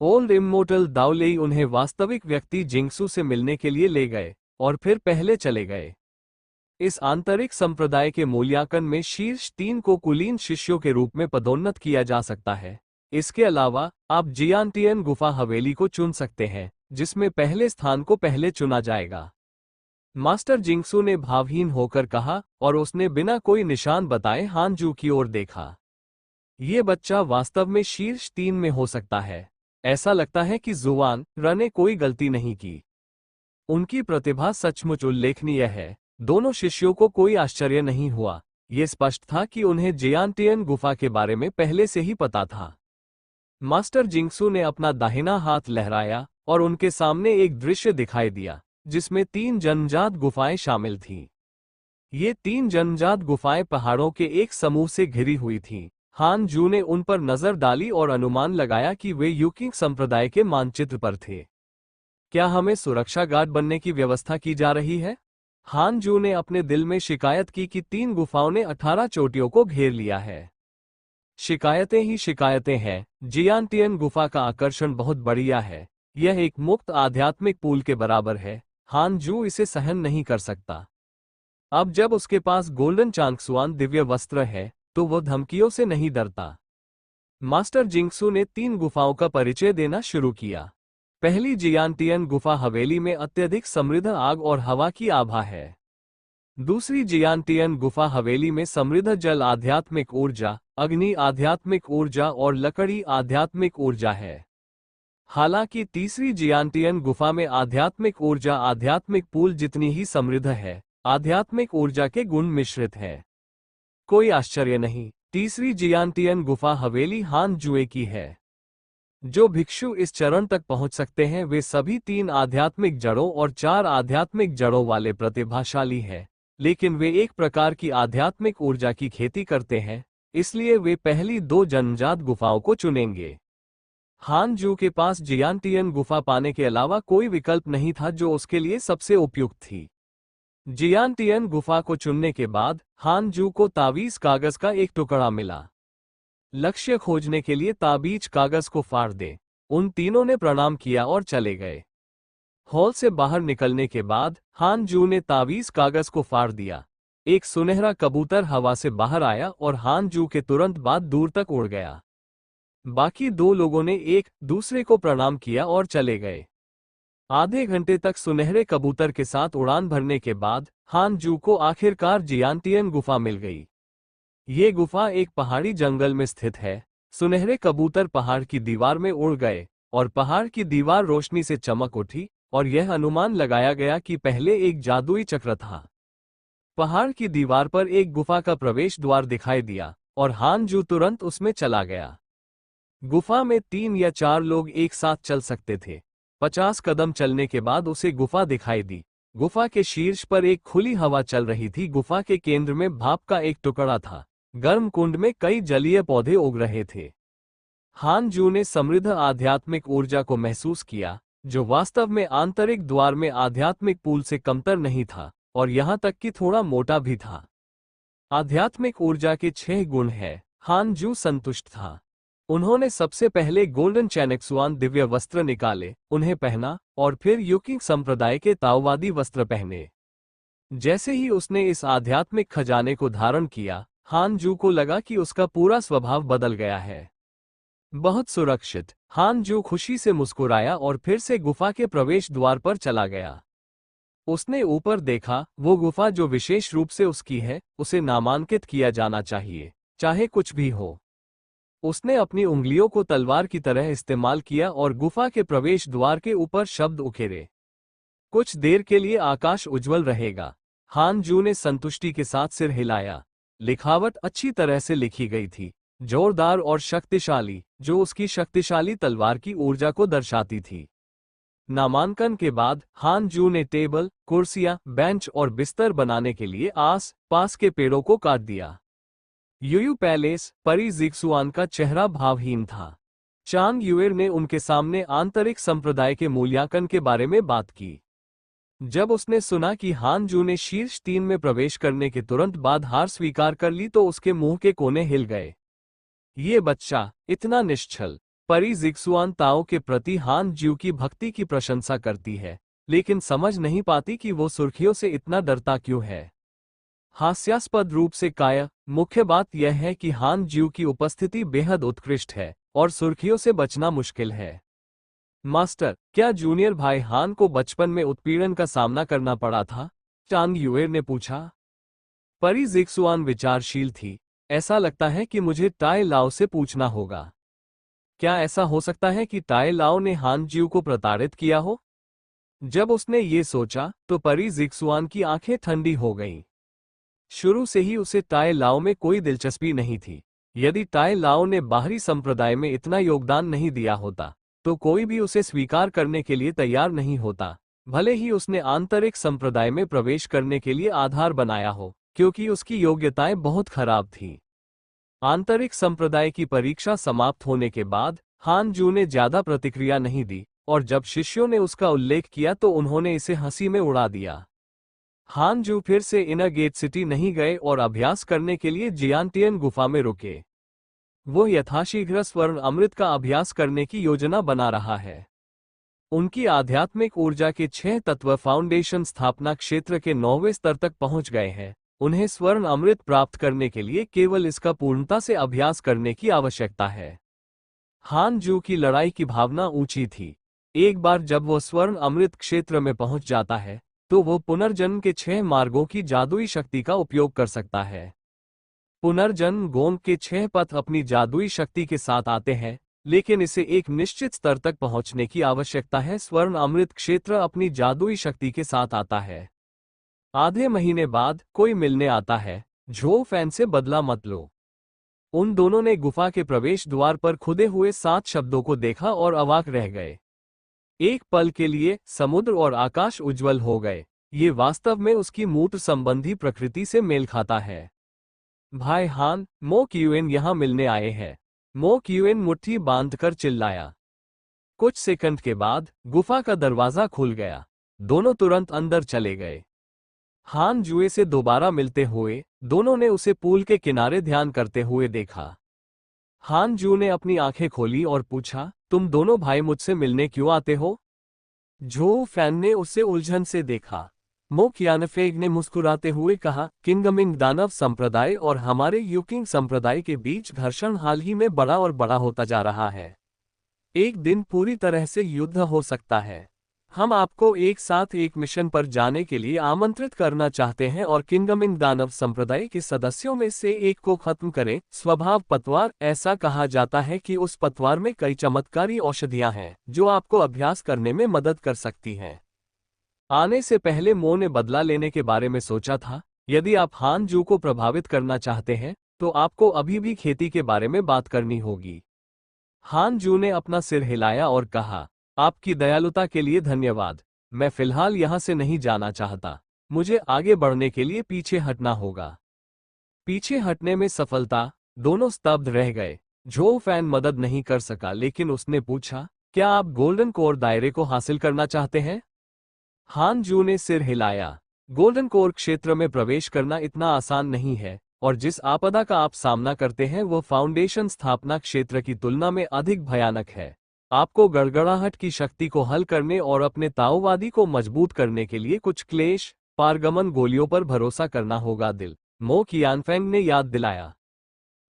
ओल्ड इम्मोर्टल दावलेई उन्हें वास्तविक व्यक्ति जिंगसू से मिलने के लिए ले गए और फिर पहले चले गए। इस आंतरिक संप्रदाय के मूल्यांकन में शीर्ष 3 को कुलीन शिष्यों के रूप में पदोन्नत किया जा सकता है। इसके अलावा आप जियांटियन गुफा हवेली को चुन सकते हैं, जिसमें पहले स्थान को पहले चुना जाएगा। मास्टर जिंगसू ने भावहीन होकर कहा और उसने बिना कोई निशान बताए हान जू की ओर देखा। ये बच्चा वास्तव में शीर्ष 3 में हो सकता है। ऐसा लगता है कि जुआन र ने कोई गलती नहीं की। उनकी प्रतिभा सचमुच उल्लेखनीय है। दोनों शिष्यों को कोई आश्चर्य नहीं हुआ। ये स्पष्ट था कि उन्हें जियांटियन गुफा के बारे में पहले से ही पता था। मास्टर जिंगसू ने अपना दाहिना हाथ लहराया और उनके सामने एक दृश्य दिखाई दिया, जिसमें 3 जन्मजात गुफाएं शामिल थीं। ये 3 जन्मजात गुफाएं पहाड़ों के एक समूह से घिरी हुई थीं। हान जू ने उन पर नजर डाली और अनुमान लगाया कि वे यूकिंग संप्रदाय के मानचित्र पर थे। क्या हमें सुरक्षा गार्ड बनने की व्यवस्था की जा रही है? हान जू ने अपने दिल में शिकायत की कि 3 गुफाओं ने 18 चोटियों को घेर लिया है। शिकायतें ही शिकायतें हैं। जियांटियन गुफा का आकर्षण बहुत बढ़िया है। यह एक मुक्त आध्यात्मिक पूल के बराबर है। हान जू इसे सहन नहीं कर सकता। अब जब उसके पास गोल्डन चांगसुआन दिव्य वस्त्र है तो वह धमकियों से नहीं डरता। मास्टर जिंगसू ने 3 गुफाओं का परिचय देना शुरू किया। पहली जियांटियन गुफा हवेली में अत्यधिक समृद्ध आग और हवा की आभा है। दूसरी जियांटियन गुफा हवेली में समृद्ध जल आध्यात्मिक ऊर्जा, अग्नि आध्यात्मिक ऊर्जा और लकड़ी आध्यात्मिक ऊर्जा है। हालांकि तीसरी जियांटियन गुफा में आध्यात्मिक ऊर्जा आध्यात्मिक पूल जितनी ही समृद्ध है। आध्यात्मिक ऊर्जा के गुण मिश्रित है। कोई आश्चर्य नहीं, तीसरी जियांटियन गुफा हवेली हान जुए की है। जो भिक्षु इस चरण तक पहुंच सकते हैं वे सभी 3 आध्यात्मिक जड़ों और 4 आध्यात्मिक जड़ों वाले प्रतिभाशाली हैं, लेकिन वे एक प्रकार की आध्यात्मिक ऊर्जा की खेती करते हैं, इसलिए वे पहली 2 जन्मजात गुफाओं को चुनेंगे। हान जू के पास जियांटियन गुफा पाने के अलावा कोई विकल्प नहीं था जो उसके लिए सबसे उपयुक्त थी। जियांटियन गुफा को चुनने के बाद हान जू को तावीज कागज का एक टुकड़ा मिला। लक्ष्य खोजने के लिए ताबीज कागज को फाड़ दे। उन तीनों ने प्रणाम किया और चले गए। हॉल से बाहर निकलने के बाद हान जू ने तावीज कागज को फाड़ दिया। एक सुनहरा कबूतर हवा से बाहर आया और हान जू के तुरंत बाद दूर तक उड़ गया। बाकी दो लोगों ने एक दूसरे को प्रणाम किया और चले गए। आधे घंटे तक सुनहरे कबूतर के साथ उड़ान भरने के बाद हान जू को आखिरकार जियांटियन गुफा मिल गई। ये गुफा एक पहाड़ी जंगल में स्थित है। सुनहरे कबूतर पहाड़ की दीवार में उड़ गए और पहाड़ की दीवार रोशनी से चमक उठी और यह अनुमान लगाया गया कि पहले एक जादुई चक्र था। पहाड़ की दीवार पर एक गुफा का प्रवेश द्वार दिखाई दिया और हान जू तुरंत उसमें चला गया। गुफा में 3 या 4 लोग एक साथ चल सकते थे। 50 कदम चलने के बाद उसे गुफा दिखाई दी। गुफा के शीर्ष पर एक खुली हवा चल रही थी। गुफा के केंद्र में भाप का एक टुकड़ा था। गर्म कुंड में कई जलीय पौधे उग रहे थे। हान जू ने समृद्ध आध्यात्मिक ऊर्जा को महसूस किया, जो वास्तव में आंतरिक द्वार में आध्यात्मिक पूल से कमतर नहीं था और यहां तक कि थोड़ा मोटा भी था। आध्यात्मिक ऊर्जा के 6 गुण हैं। हान जू संतुष्ट था। उन्होंने सबसे पहले गोल्डन चैनेक्सुआन दिव्य वस्त्र निकाले, उन्हें पहना और फिर युकिंग संप्रदाय के ताओवादी वस्त्र पहने। जैसे ही उसने इस आध्यात्मिक खजाने को धारण किया, हान जू को लगा कि उसका पूरा स्वभाव बदल गया है। बहुत सुरक्षित। हान जू खुशी से मुस्कुराया और फिर से गुफा के प्रवेश द्वार पर चला गया। उसने ऊपर देखा। वो गुफा जो विशेष रूप से उसकी है, उसे नामांकित किया जाना चाहिए, चाहे कुछ भी हो। उसने अपनी उंगलियों को तलवार की तरह इस्तेमाल किया और गुफा के प्रवेश द्वार के ऊपर शब्द उकेरे। कुछ देर के लिए आकाश उज्जवल रहेगा। हान जू ने संतुष्टि के साथ सिर हिलाया। लिखावट अच्छी तरह से लिखी गई थी, जोरदार और शक्तिशाली, जो उसकी शक्तिशाली तलवार की ऊर्जा को दर्शाती थी। नामांकन के बाद हान जू ने टेबल, कुर्सियां, बेंच और बिस्तर बनाने के लिए आस पास के पेड़ों को काट दिया। यूयू पैलेस, परी जिक्सुआन का चेहरा भावहीन था। चांग युएर ने उनके सामने आंतरिक संप्रदाय के मूल्यांकन के बारे में बात की। जब उसने सुना कि हान जू ने शीर्ष 3 में प्रवेश करने के तुरंत बाद हार स्वीकार कर ली तो उसके मुंह के कोने हिल गए। ये बच्चा इतना निश्चल। परी जिक्सुआन ताओ के प्रति हान जू की भक्ति की प्रशंसा करती है, लेकिन समझ नहीं पाती कि वो सुर्खियों से इतना डरता क्यों है। हास्यास्पद रूप से काया, मुख्य बात यह है कि हान ज्यू की उपस्थिति बेहद उत्कृष्ट है और सुर्खियों से बचना मुश्किल है। मास्टर, क्या जूनियर भाई हान को बचपन में उत्पीड़न का सामना करना पड़ा था? चांग युएर ने पूछा। परी जिक्सुआन विचारशील थी। ऐसा लगता है कि मुझे टाई लाओ से पूछना होगा। क्या ऐसा हो सकता है कि टाई लाओ ने हान ज्यू को प्रताड़ित किया हो? जब उसने ये सोचा तो परी जिक्सुआन की आंखें ठंडी हो गईं। शुरू से ही उसे टाई लाओ में कोई दिलचस्पी नहीं थी। यदि टाई लाओ ने बाहरी संप्रदाय में इतना योगदान नहीं दिया होता, तो कोई भी उसे स्वीकार करने के लिए तैयार नहीं होता, भले ही उसने आंतरिक संप्रदाय में प्रवेश करने के लिए आधार बनाया हो, क्योंकि उसकी योग्यताएं बहुत खराब थीं। आंतरिक संप्रदाय की परीक्षा समाप्त होने के बाद हान जू ने ज्यादा प्रतिक्रिया नहीं दी और जब शिष्यों ने उसका उल्लेख किया तो उन्होंने इसे हंसी में उड़ा दिया। हान जू फिर से इनर गेट सिटी नहीं गए और अभ्यास करने के लिए जियांटियन गुफा में रुके। वो यथाशीघ्र स्वर्ण अमृत का अभ्यास करने की योजना बना रहा है। उनकी आध्यात्मिक ऊर्जा के 6 तत्व फाउंडेशन स्थापना क्षेत्र के 9वें स्तर तक पहुंच गए हैं। उन्हें स्वर्ण अमृत प्राप्त करने के लिए केवल इसका पूर्णता से अभ्यास करने की आवश्यकता है। हान जू की लड़ाई की भावना ऊंची थी। एक बार जब वो स्वर्ण अमृत क्षेत्र में पहुंच जाता है, तो वो पुनर्जन्म के 6 मार्गों की जादुई शक्ति का उपयोग कर सकता है। पुनर्जन्म गोंग के 6 पथ अपनी जादुई शक्ति के साथ आते हैं, लेकिन इसे एक निश्चित स्तर तक पहुंचने की आवश्यकता है। स्वर्ण अमृत क्षेत्र अपनी जादुई शक्ति के साथ आता है। आधे महीने बाद कोई मिलने आता है। झो फैन से बदला मत लो। उन दोनों ने गुफा के प्रवेश द्वार पर खुदे हुए 7 शब्दों को देखा और अवाक रह गए। एक पल के लिए समुद्र और आकाश उज्जवल हो गए। ये वास्तव में उसकी मूत्र संबंधी प्रकृति से मेल खाता है। भाई हान, मो क्यूएन यहां मिलने आए हैं। मो क्यूएन मुट्ठी बांधकर चिल्लाया। कुछ सेकंड के बाद गुफा का दरवाजा खुल गया। दोनों तुरंत अंदर चले गए। हान जुए से दोबारा मिलते हुए दोनों ने उसे पूल के किनारे ध्यान करते हुए देखा। हान जू ने अपनी आंखें खोली और पूछा, तुम दोनों भाई मुझसे मिलने क्यों आते हो? जो फैन ने उसे उलझन से देखा। मो कियानफेग ने मुस्कुराते हुए कहा, किंगमिंग दानव संप्रदाय और हमारे यूकिंग संप्रदाय के बीच घर्षण हाल ही में बड़ा और बड़ा होता जा रहा है। एक दिन पूरी तरह से युद्ध हो सकता है। हम आपको एक साथ एक मिशन पर जाने के लिए आमंत्रित करना चाहते हैं और किंगमिंग दानव संप्रदाय के सदस्यों में से एक को खत्म करें। स्वभाव पतवार। ऐसा कहा जाता है कि उस पतवार में कई चमत्कारी औषधियां हैं जो आपको अभ्यास करने में मदद कर सकती हैं। आने से पहले मो ने बदला लेने के बारे में सोचा था। यदि आप हान जू को प्रभावित करना चाहते हैं तो आपको अभी भी खेती के बारे में बात करनी होगी। हान जू ने अपना सिर हिलाया और कहा, आपकी दयालुता के लिए धन्यवाद। मैं फिलहाल यहां से नहीं जाना चाहता। मुझे आगे बढ़ने के लिए पीछे हटना होगा। पीछे हटने में सफलता। दोनों स्तब्ध रह गए। जो फैन मदद नहीं कर सका लेकिन उसने पूछा, क्या आप गोल्डन कोर दायरे को हासिल करना चाहते हैं? हान जू ने सिर हिलाया। गोल्डन कोर क्षेत्र में प्रवेश करना इतना आसान नहीं है और जिस आपदा का आप सामना करते हैं वो फाउंडेशन स्थापना क्षेत्र की तुलना में अधिक भयानक है। आपको गड़गड़ाहट की शक्ति को हल करने और अपने ताओवादी को मजबूत करने के लिए कुछ क्लेश पारगमन गोलियों पर भरोसा करना होगा। दिल मो कियानफेंग ने याद दिलाया।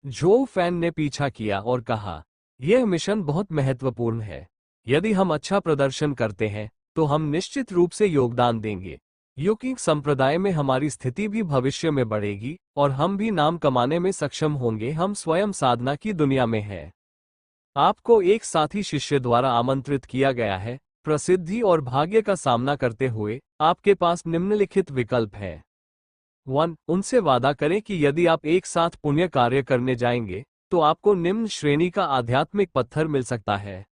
जो फैन ने पीछा किया और कहा, यह मिशन बहुत महत्वपूर्ण है। यदि हम अच्छा प्रदर्शन करते हैं तो हम निश्चित रूप से योगदान देंगे। यूकिंग संप्रदाय में हमारी स्थिति भी भविष्य में बढ़ेगी और हम भी नाम कमाने में सक्षम होंगे। हम स्वयं साधना की दुनिया में हैं। आपको एक साथी शिष्य द्वारा आमंत्रित किया गया है। प्रसिद्धि और भाग्य का सामना करते हुए आपके पास निम्नलिखित विकल्प है। 1. उनसे वादा करें कि यदि आप एक साथ पुण्य कार्य करने जाएंगे तो आपको निम्न श्रेणी का आध्यात्मिक पत्थर मिल सकता है।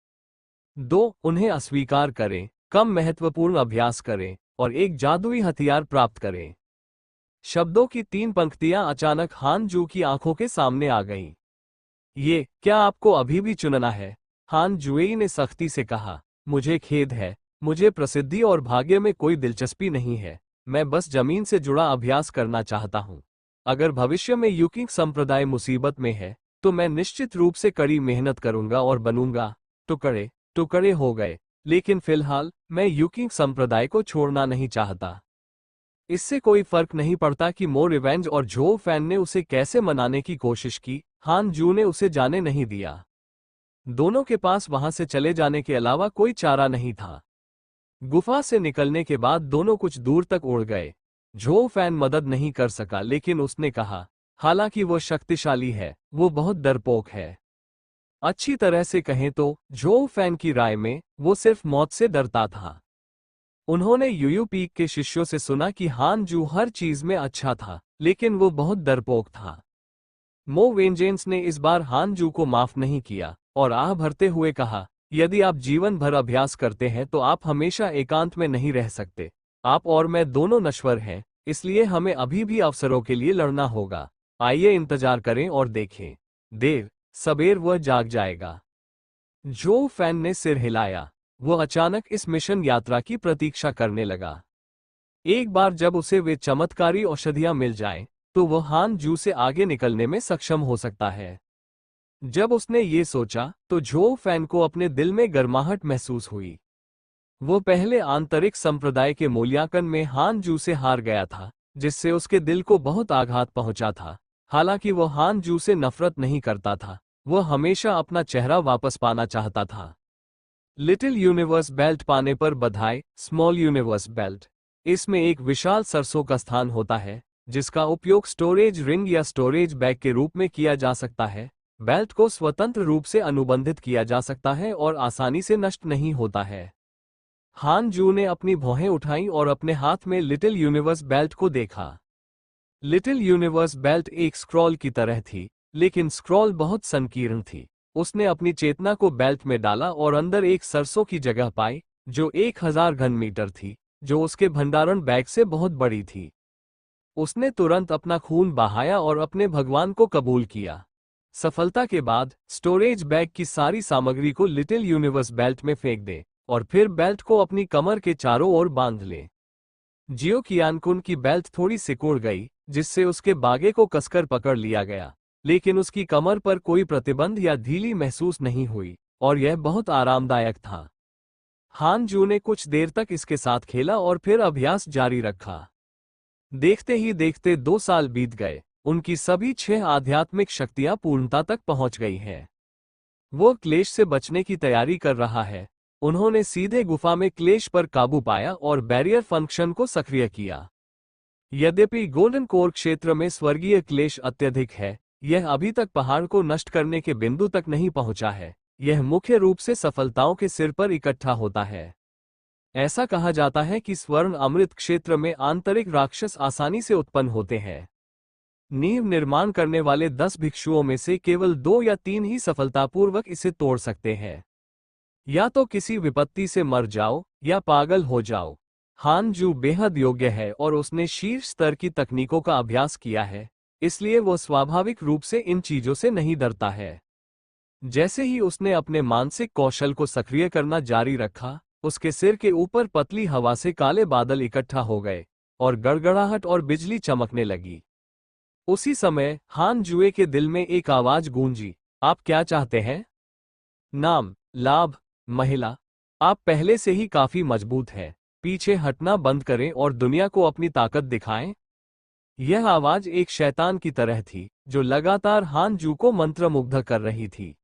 2. उन्हें अस्वीकार करें, कम महत्वपूर्ण अभ्यास करें और एक जादुई हथियार प्राप्त करें। शब्दों की 3 पंक्तियां अचानक हान जू की आंखों के सामने आ गईं। ये क्या आपको अभी भी चुनना है? हान जुएई ने सख्ती से कहा, मुझे खेद है। मुझे प्रसिद्धि और भाग्य में कोई दिलचस्पी नहीं है। मैं बस जमीन से जुड़ा अभ्यास करना चाहता हूं। अगर भविष्य में यूकिंग संप्रदाय मुसीबत में है तो मैं निश्चित रूप से कड़ी मेहनत करूंगा और बनूंगा। टुकड़े टुकड़े हो गए, लेकिन फिलहाल मैं यूकिंग संप्रदाय को छोड़ना नहीं चाहता। इससे कोई फर्क नहीं पड़ता कि मो रिवेंज और जो फैन ने उसे कैसे मनाने की कोशिश की, हान जू ने उसे जाने नहीं दिया। दोनों के पास वहां से चले जाने के अलावा कोई चारा नहीं था। गुफा से निकलने के बाद दोनों कुछ दूर तक उड़ गए। जो फैन मदद नहीं कर सका लेकिन उसने कहा, हालांकि वो शक्तिशाली है, वो बहुत डरपोक है। अच्छी तरह से कहें तो जो फैन की राय में वो सिर्फ मौत से डरता था। उन्होंने यूयू पीक के शिष्यों से सुना कि हान जू हर चीज में अच्छा था लेकिन वो बहुत डरपोक था। मो वेंजेंस ने इस बार हान जू को माफ नहीं किया और आह भरते हुए कहा, यदि आप जीवन भर अभ्यास करते हैं तो आप हमेशा एकांत में नहीं रह सकते। आप और मैं दोनों नश्वर हैं, इसलिए हमें अभी भी अवसरों के लिए लड़ना होगा। आइए इंतजार करें और देखें। देर सबेर वह जाग जाएगा। जो फैन ने सिर हिलाया। वो अचानक इस मिशन यात्रा की प्रतीक्षा करने लगा। एक बार जब उसे वे चमत्कारी औषधियां मिल जाएं, तो वो हान जू से आगे निकलने में सक्षम हो सकता है। जब उसने ये सोचा तो जो फैन को अपने दिल में गर्माहट महसूस हुई। वो पहले आंतरिक संप्रदाय के मूल्यांकन में हान जू से हार गया था, जिससे उसके दिल को बहुत आघात पहुंचा था। हालांकि वो हान जू से नफरत नहीं करता था, वो हमेशा अपना चेहरा वापस पाना चाहता था। लिटिल यूनिवर्स बेल्ट पाने पर बधाई। Small universe belt. इसमें एक विशाल सरसों का स्थान होता है जिसका उपयोग स्टोरेज रिंग या स्टोरेज बैग के रूप में किया जा सकता है। बेल्ट को स्वतंत्र रूप से अनुबंधित किया जा सकता है और आसानी से नष्ट नहीं होता है। हान जू ने अपनी भौहें उठाईं और अपने हाथ में लिटिल यूनिवर्स बेल्ट को देखा। लिटिल यूनिवर्स बेल्ट एक स्क्रॉल की तरह थी, लेकिन स्क्रॉल बहुत संकीर्ण थी। उसने अपनी चेतना को बेल्ट में डाला और अंदर एक सरसों की जगह पाई जो 1000 घन मीटर थी, जो उसके भंडारण बैग से बहुत बड़ी थी। उसने तुरंत अपना खून बहाया और अपने भगवान को कबूल किया। सफलता के बाद स्टोरेज बैग की सारी सामग्री को लिटिल यूनिवर्स बेल्ट में फेंक दे और फिर बेल्ट को अपनी कमर के चारों ओर बांध ले। जियो कियानकुन की बेल्ट थोड़ी सिकुड़ गई, जिससे उसके बागे को कसकर पकड़ लिया गया, लेकिन उसकी कमर पर कोई प्रतिबंध या ढीली महसूस नहीं हुई और यह बहुत आरामदायक था। हान जू ने कुछ देर तक इसके साथ खेला और फिर अभ्यास जारी रखा। देखते ही देखते 2 साल बीत गए। उनकी सभी 6 आध्यात्मिक शक्तियां पूर्णता तक पहुंच गई हैं। वो क्लेश से बचने की तैयारी कर रहा है। उन्होंने सीधे गुफा में क्लेश पर काबू पाया और बैरियर फंक्शन को सक्रिय किया। यद्यपि गोल्डन कोर क्षेत्र में स्वर्गीय क्लेश अत्यधिक है, यह अभी तक पहाड़ को नष्ट करने के बिंदु तक नहीं पहुंचा है। यह मुख्य रूप से सफलताओं के सिर पर इकट्ठा होता है। ऐसा कहा जाता है कि स्वर्ण अमृत क्षेत्र में आंतरिक राक्षस आसानी से उत्पन्न होते हैं। नींव निर्माण करने वाले 10 भिक्षुओं में से केवल 2 या 3 ही सफलतापूर्वक इसे तोड़ सकते हैं। या तो किसी विपत्ति से मर जाओ या पागल हो जाओ। हान जू बेहद योग्य है और उसने शीर्ष स्तर की तकनीकों का अभ्यास किया है, इसलिए वो स्वाभाविक रूप से इन चीजों से नहीं डरता है। जैसे ही उसने अपने मानसिक कौशल को सक्रिय करना जारी रखा, उसके सिर के ऊपर पतली हवा से काले बादल इकट्ठा हो गए और गड़गड़ाहट और बिजली चमकने लगी। उसी समय हान जुए के दिल में एक आवाज गूंजी, आप क्या चाहते हैं? नाम, लाभ, महिला। आप पहले से ही काफी मजबूत हैं। पीछे हटना बंद करें और दुनिया को अपनी ताकत दिखाएं। यह आवाज एक शैतान की तरह थी, जो लगातार हान जू को मंत्रमुग्ध कर रही थी।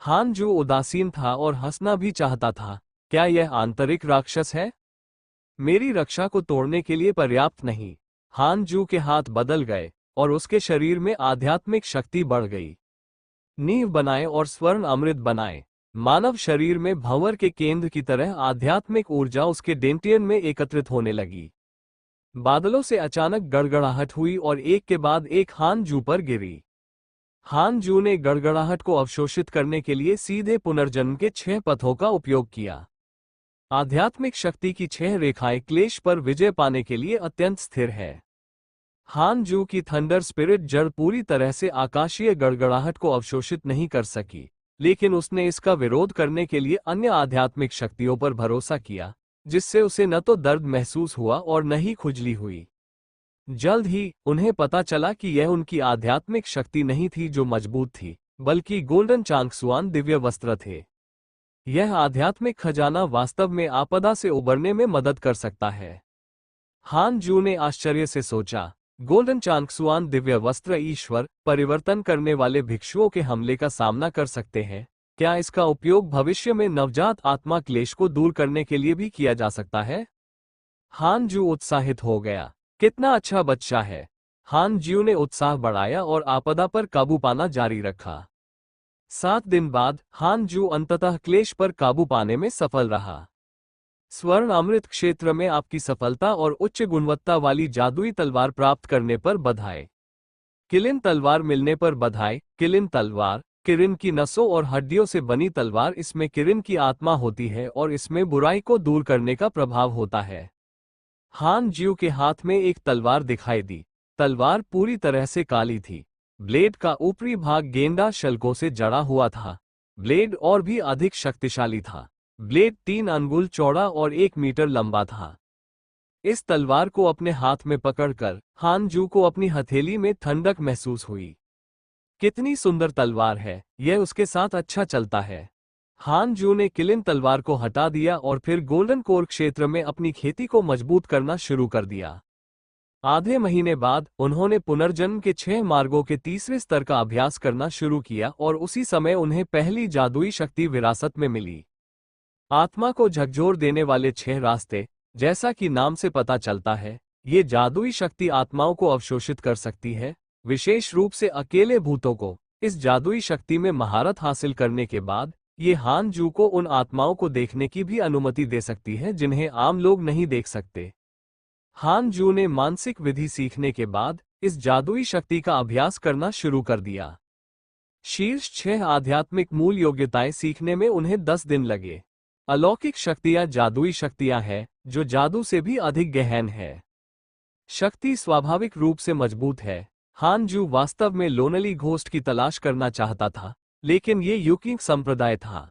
हान जू उदासीन था और हंसना भी चाहता था। क्या यह आंतरिक राक्षस है? मेरी रक्षा को तोड़ने के लिए पर्याप्त नहीं। हान जू के हाथ बदल गए और उसके शरीर में आध्यात्मिक शक्ति बढ़ गई। नींव बनाए और स्वर्ण अमृत बनाए। मानव शरीर में भंवर के केंद्र की तरह आध्यात्मिक ऊर्जा उसके डेंटियन में एकत्रित होने लगी। बादलों से अचानक गड़गड़ाहट हुई और एक के बाद एक हान जू पर गिरी। हान जू ने गड़गड़ाहट को अवशोषित करने के लिए सीधे पुनर्जन्म के 6 पथों का उपयोग किया। आध्यात्मिक शक्ति की 6 रेखाएं क्लेश पर विजय पाने के लिए अत्यंत स्थिर है। हान जू की थंडर स्पिरिट जड़ पूरी तरह से आकाशीय गड़गड़ाहट को अवशोषित नहीं कर सकी, लेकिन उसने इसका विरोध करने के लिए अन्य आध्यात्मिक शक्तियों पर भरोसा किया, जिससे उसे न तो दर्द महसूस हुआ और न ही खुजली हुई। जल्द ही उन्हें पता चला कि यह उनकी आध्यात्मिक शक्ति नहीं थी जो मजबूत थी, बल्कि गोल्डन चांगसुआन दिव्य वस्त्र थे। यह आध्यात्मिक खजाना वास्तव में आपदा से उबरने में मदद कर सकता है। हान जू ने आश्चर्य से सोचा, गोल्डन चांगसुआन दिव्य वस्त्र ईश्वर परिवर्तन करने वाले भिक्षुओं के हमले का सामना कर सकते हैं। क्या इसका उपयोग भविष्य में नवजात आत्मा क्लेश को दूर करने के लिए भी किया जा सकता है? हान जू उत्साहित हो गया। कितना अच्छा बच्चा है। हान ज्यू ने उत्साह बढ़ाया और आपदा पर काबू पाना जारी रखा। 7 दिन बाद हान जू अंततः क्लेश पर काबू पाने में सफल रहा। स्वर्ण अमृत क्षेत्र में आपकी सफलता और उच्च गुणवत्ता वाली जादुई तलवार प्राप्त करने पर बधाई। किलिन तलवार मिलने पर बधाई। किलिन तलवार किरिन की नसों और हड्डियों से बनी तलवार। इसमें किरिन की आत्मा होती है और इसमें बुराई को दूर करने का प्रभाव होता है। हान ज्यू के हाथ में एक तलवार दिखाई दी। तलवार पूरी तरह से काली थी। ब्लेड का ऊपरी भाग गेंदा शल्कों से जड़ा हुआ था। ब्लेड और भी अधिक शक्तिशाली था। ब्लेड 3 अंगुल चौड़ा और 1 मीटर लंबा था। इस तलवार को अपने हाथ में पकड़कर हान जू को अपनी हथेली में ठंडक महसूस हुई। कितनी सुंदर तलवार है, यह उसके साथ अच्छा चलता है। हान जू ने किलिन तलवार को हटा दिया और फिर गोल्डन कोर क्षेत्र में अपनी खेती को मजबूत करना शुरू कर दिया। आधे महीने बाद उन्होंने पुनर्जन्म के 6 मार्गों के तीसरे स्तर का अभ्यास करना शुरू किया और उसी समय उन्हें पहली जादुई शक्ति विरासत में मिली। आत्मा को झकझोर देने वाले 6 रास्ते। जैसा कि नाम से पता चलता है, ये जादुई शक्ति आत्माओं को अवशोषित कर सकती है, विशेष रूप से अकेले भूतों को। इस जादुई शक्ति में महारत हासिल करने के बाद ये हान जू को उन आत्माओं को देखने की भी अनुमति दे सकती है जिन्हें आम लोग नहीं देख सकते। हान जू ने मानसिक विधि सीखने के बाद इस जादुई शक्ति का अभ्यास करना शुरू कर दिया। शीर्ष 6 आध्यात्मिक मूल योग्यताएं सीखने में उन्हें 10 दिन लगे। अलौकिक शक्तियां जादुई शक्तियां हैं जो जादू से भी अधिक गहन है। शक्ति स्वाभाविक रूप से मजबूत है। हान जू वास्तव में लोनली घोस्ट की तलाश करना चाहता था, लेकिन ये यूकिंग संप्रदाय था।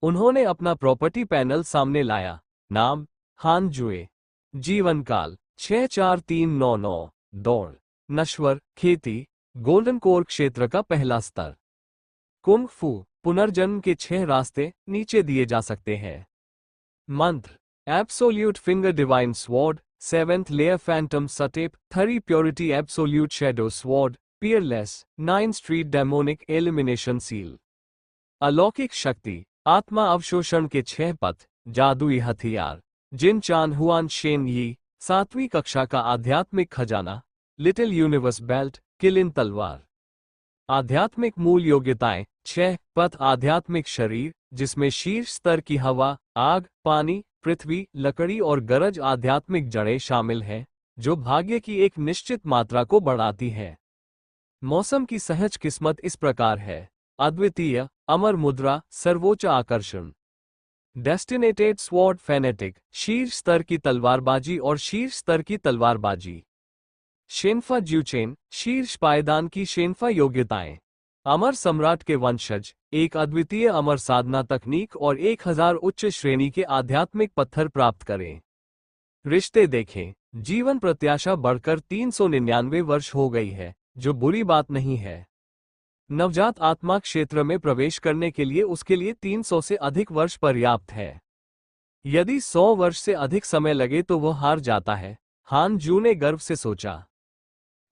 उन्होंने अपना प्रॉपर्टी पैनल सामने लाया। नाम हान जुए। जीवन काल 64399। दौड़ नश्वर खेती गोल्डन कोर क्षेत्र का पहला स्तर। कुंग फू पुनर्जन्म के 6 रास्ते नीचे दिए जा सकते हैं। मंत्र: absolute finger divine sword, 7th layer Phantom step, 30 purity absolute shadow sword, Peerless, 9 street demonic elimination seal. अलौकिक शक्ति: आत्मा अवशोषण के 6 पथ, जादुई हथियार, जिन चान हुआन शेन यी, 7वीं कक्षा का आध्यात्मिक खजाना, लिटिल यूनिवर्स बेल्ट, किलिन तलवार। आध्यात्मिक मूल योग्यताएं: 6 पथ आध्यात्मिक शरीर, जिसमें शीर्ष स्तर की हवा, आग, पानी, पृथ्वी, लकड़ी और गरज आध्यात्मिक जड़ें शामिल हैं, जो भाग्य की एक निश्चित मात्रा को बढ़ाती है। मौसम की सहज किस्मत इस प्रकार है: अद्वितीय, अमर मुद्रा, सर्वोच्च आकर्षण। डेस्टिनेटेड स्वॉर्ड फेनेटिक, शीर्ष स्तर की तलवारबाजी और शीर्ष स्तर की तलवारबाजी। शेनफा ज्यूचेन, शीर्ष पायदान की शेनफा योग्यताएं: अमर सम्राट के वंशज, एक अद्वितीय अमर साधना तकनीक और 1000 उच्च श्रेणी के आध्यात्मिक पत्थर प्राप्त करें। रिश्ते देखें: जीवन प्रत्याशा बढ़कर 399 वर्ष हो गई है, जो बुरी बात नहीं है। नवजात आत्मा क्षेत्र में प्रवेश करने के लिए उसके लिए 300 से अधिक वर्ष पर्याप्त है। यदि 100 वर्ष से अधिक समय लगे तो वह हार जाता है, हान जू ने गर्व से सोचा।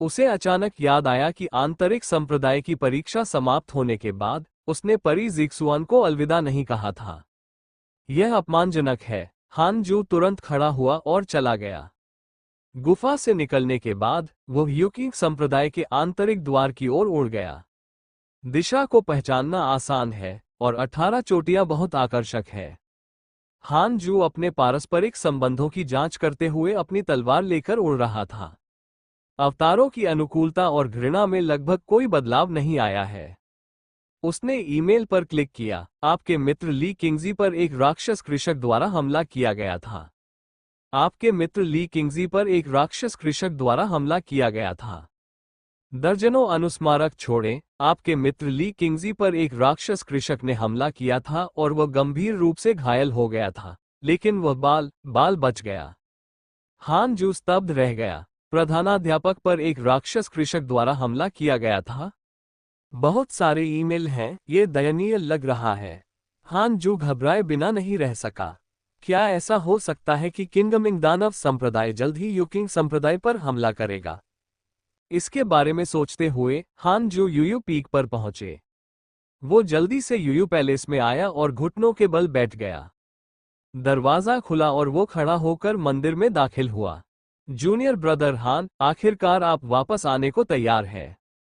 उसे अचानक याद आया कि आंतरिक संप्रदाय की परीक्षा समाप्त होने के बाद उसने परी जिक्सुआन को अलविदा नहीं कहा था। यह अपमानजनक है। हान जू तुरंत खड़ा हुआ और चला गया। गुफा से निकलने के बाद वह यूकिंग संप्रदाय के आंतरिक द्वार की ओर उड़ गया। दिशा को पहचानना आसान है और 18 चोटियां बहुत आकर्षक है। हान जू अपने पारस्परिक संबंधों की जांच करते हुए अपनी तलवार लेकर उड़ रहा था। अवतारों की अनुकूलता और घृणा में लगभग कोई बदलाव नहीं आया है। उसने ईमेल पर क्लिक किया। आपके मित्र ली किंगजी पर एक राक्षस कृषक द्वारा हमला किया गया था। आपके मित्र ली किंगजी पर एक राक्षस कृषक द्वारा हमला किया गया था। दर्जनों अनुस्मारक छोड़ें। आपके मित्र ली किंगजी पर एक राक्षस कृषक ने हमला किया था और वह गंभीर रूप से घायल हो गया था, लेकिन वह बाल बच गया। हान जू स्तब्ध रह गया। प्रधानाध्यापक पर एक राक्षस कृषक द्वारा हमला किया गया था। बहुत सारे ईमेल हैं, ये दयनीय लग रहा है। हान जू घबराए बिना नहीं रह सका। क्या ऐसा हो सकता है कि किंगमिंग दानव संप्रदाय जल्द ही यूकिंग संप्रदाय पर हमला करेगा? इसके बारे में सोचते हुए हान जू यूयू पीक पर पहुंचे। वो जल्दी से यूयू पैलेस में आया और घुटनों के बल बैठ गया। दरवाजा खुला और वो खड़ा होकर मंदिर में दाखिल हुआ। जूनियर ब्रदर हान, आखिरकार आप वापस आने को तैयार हैं,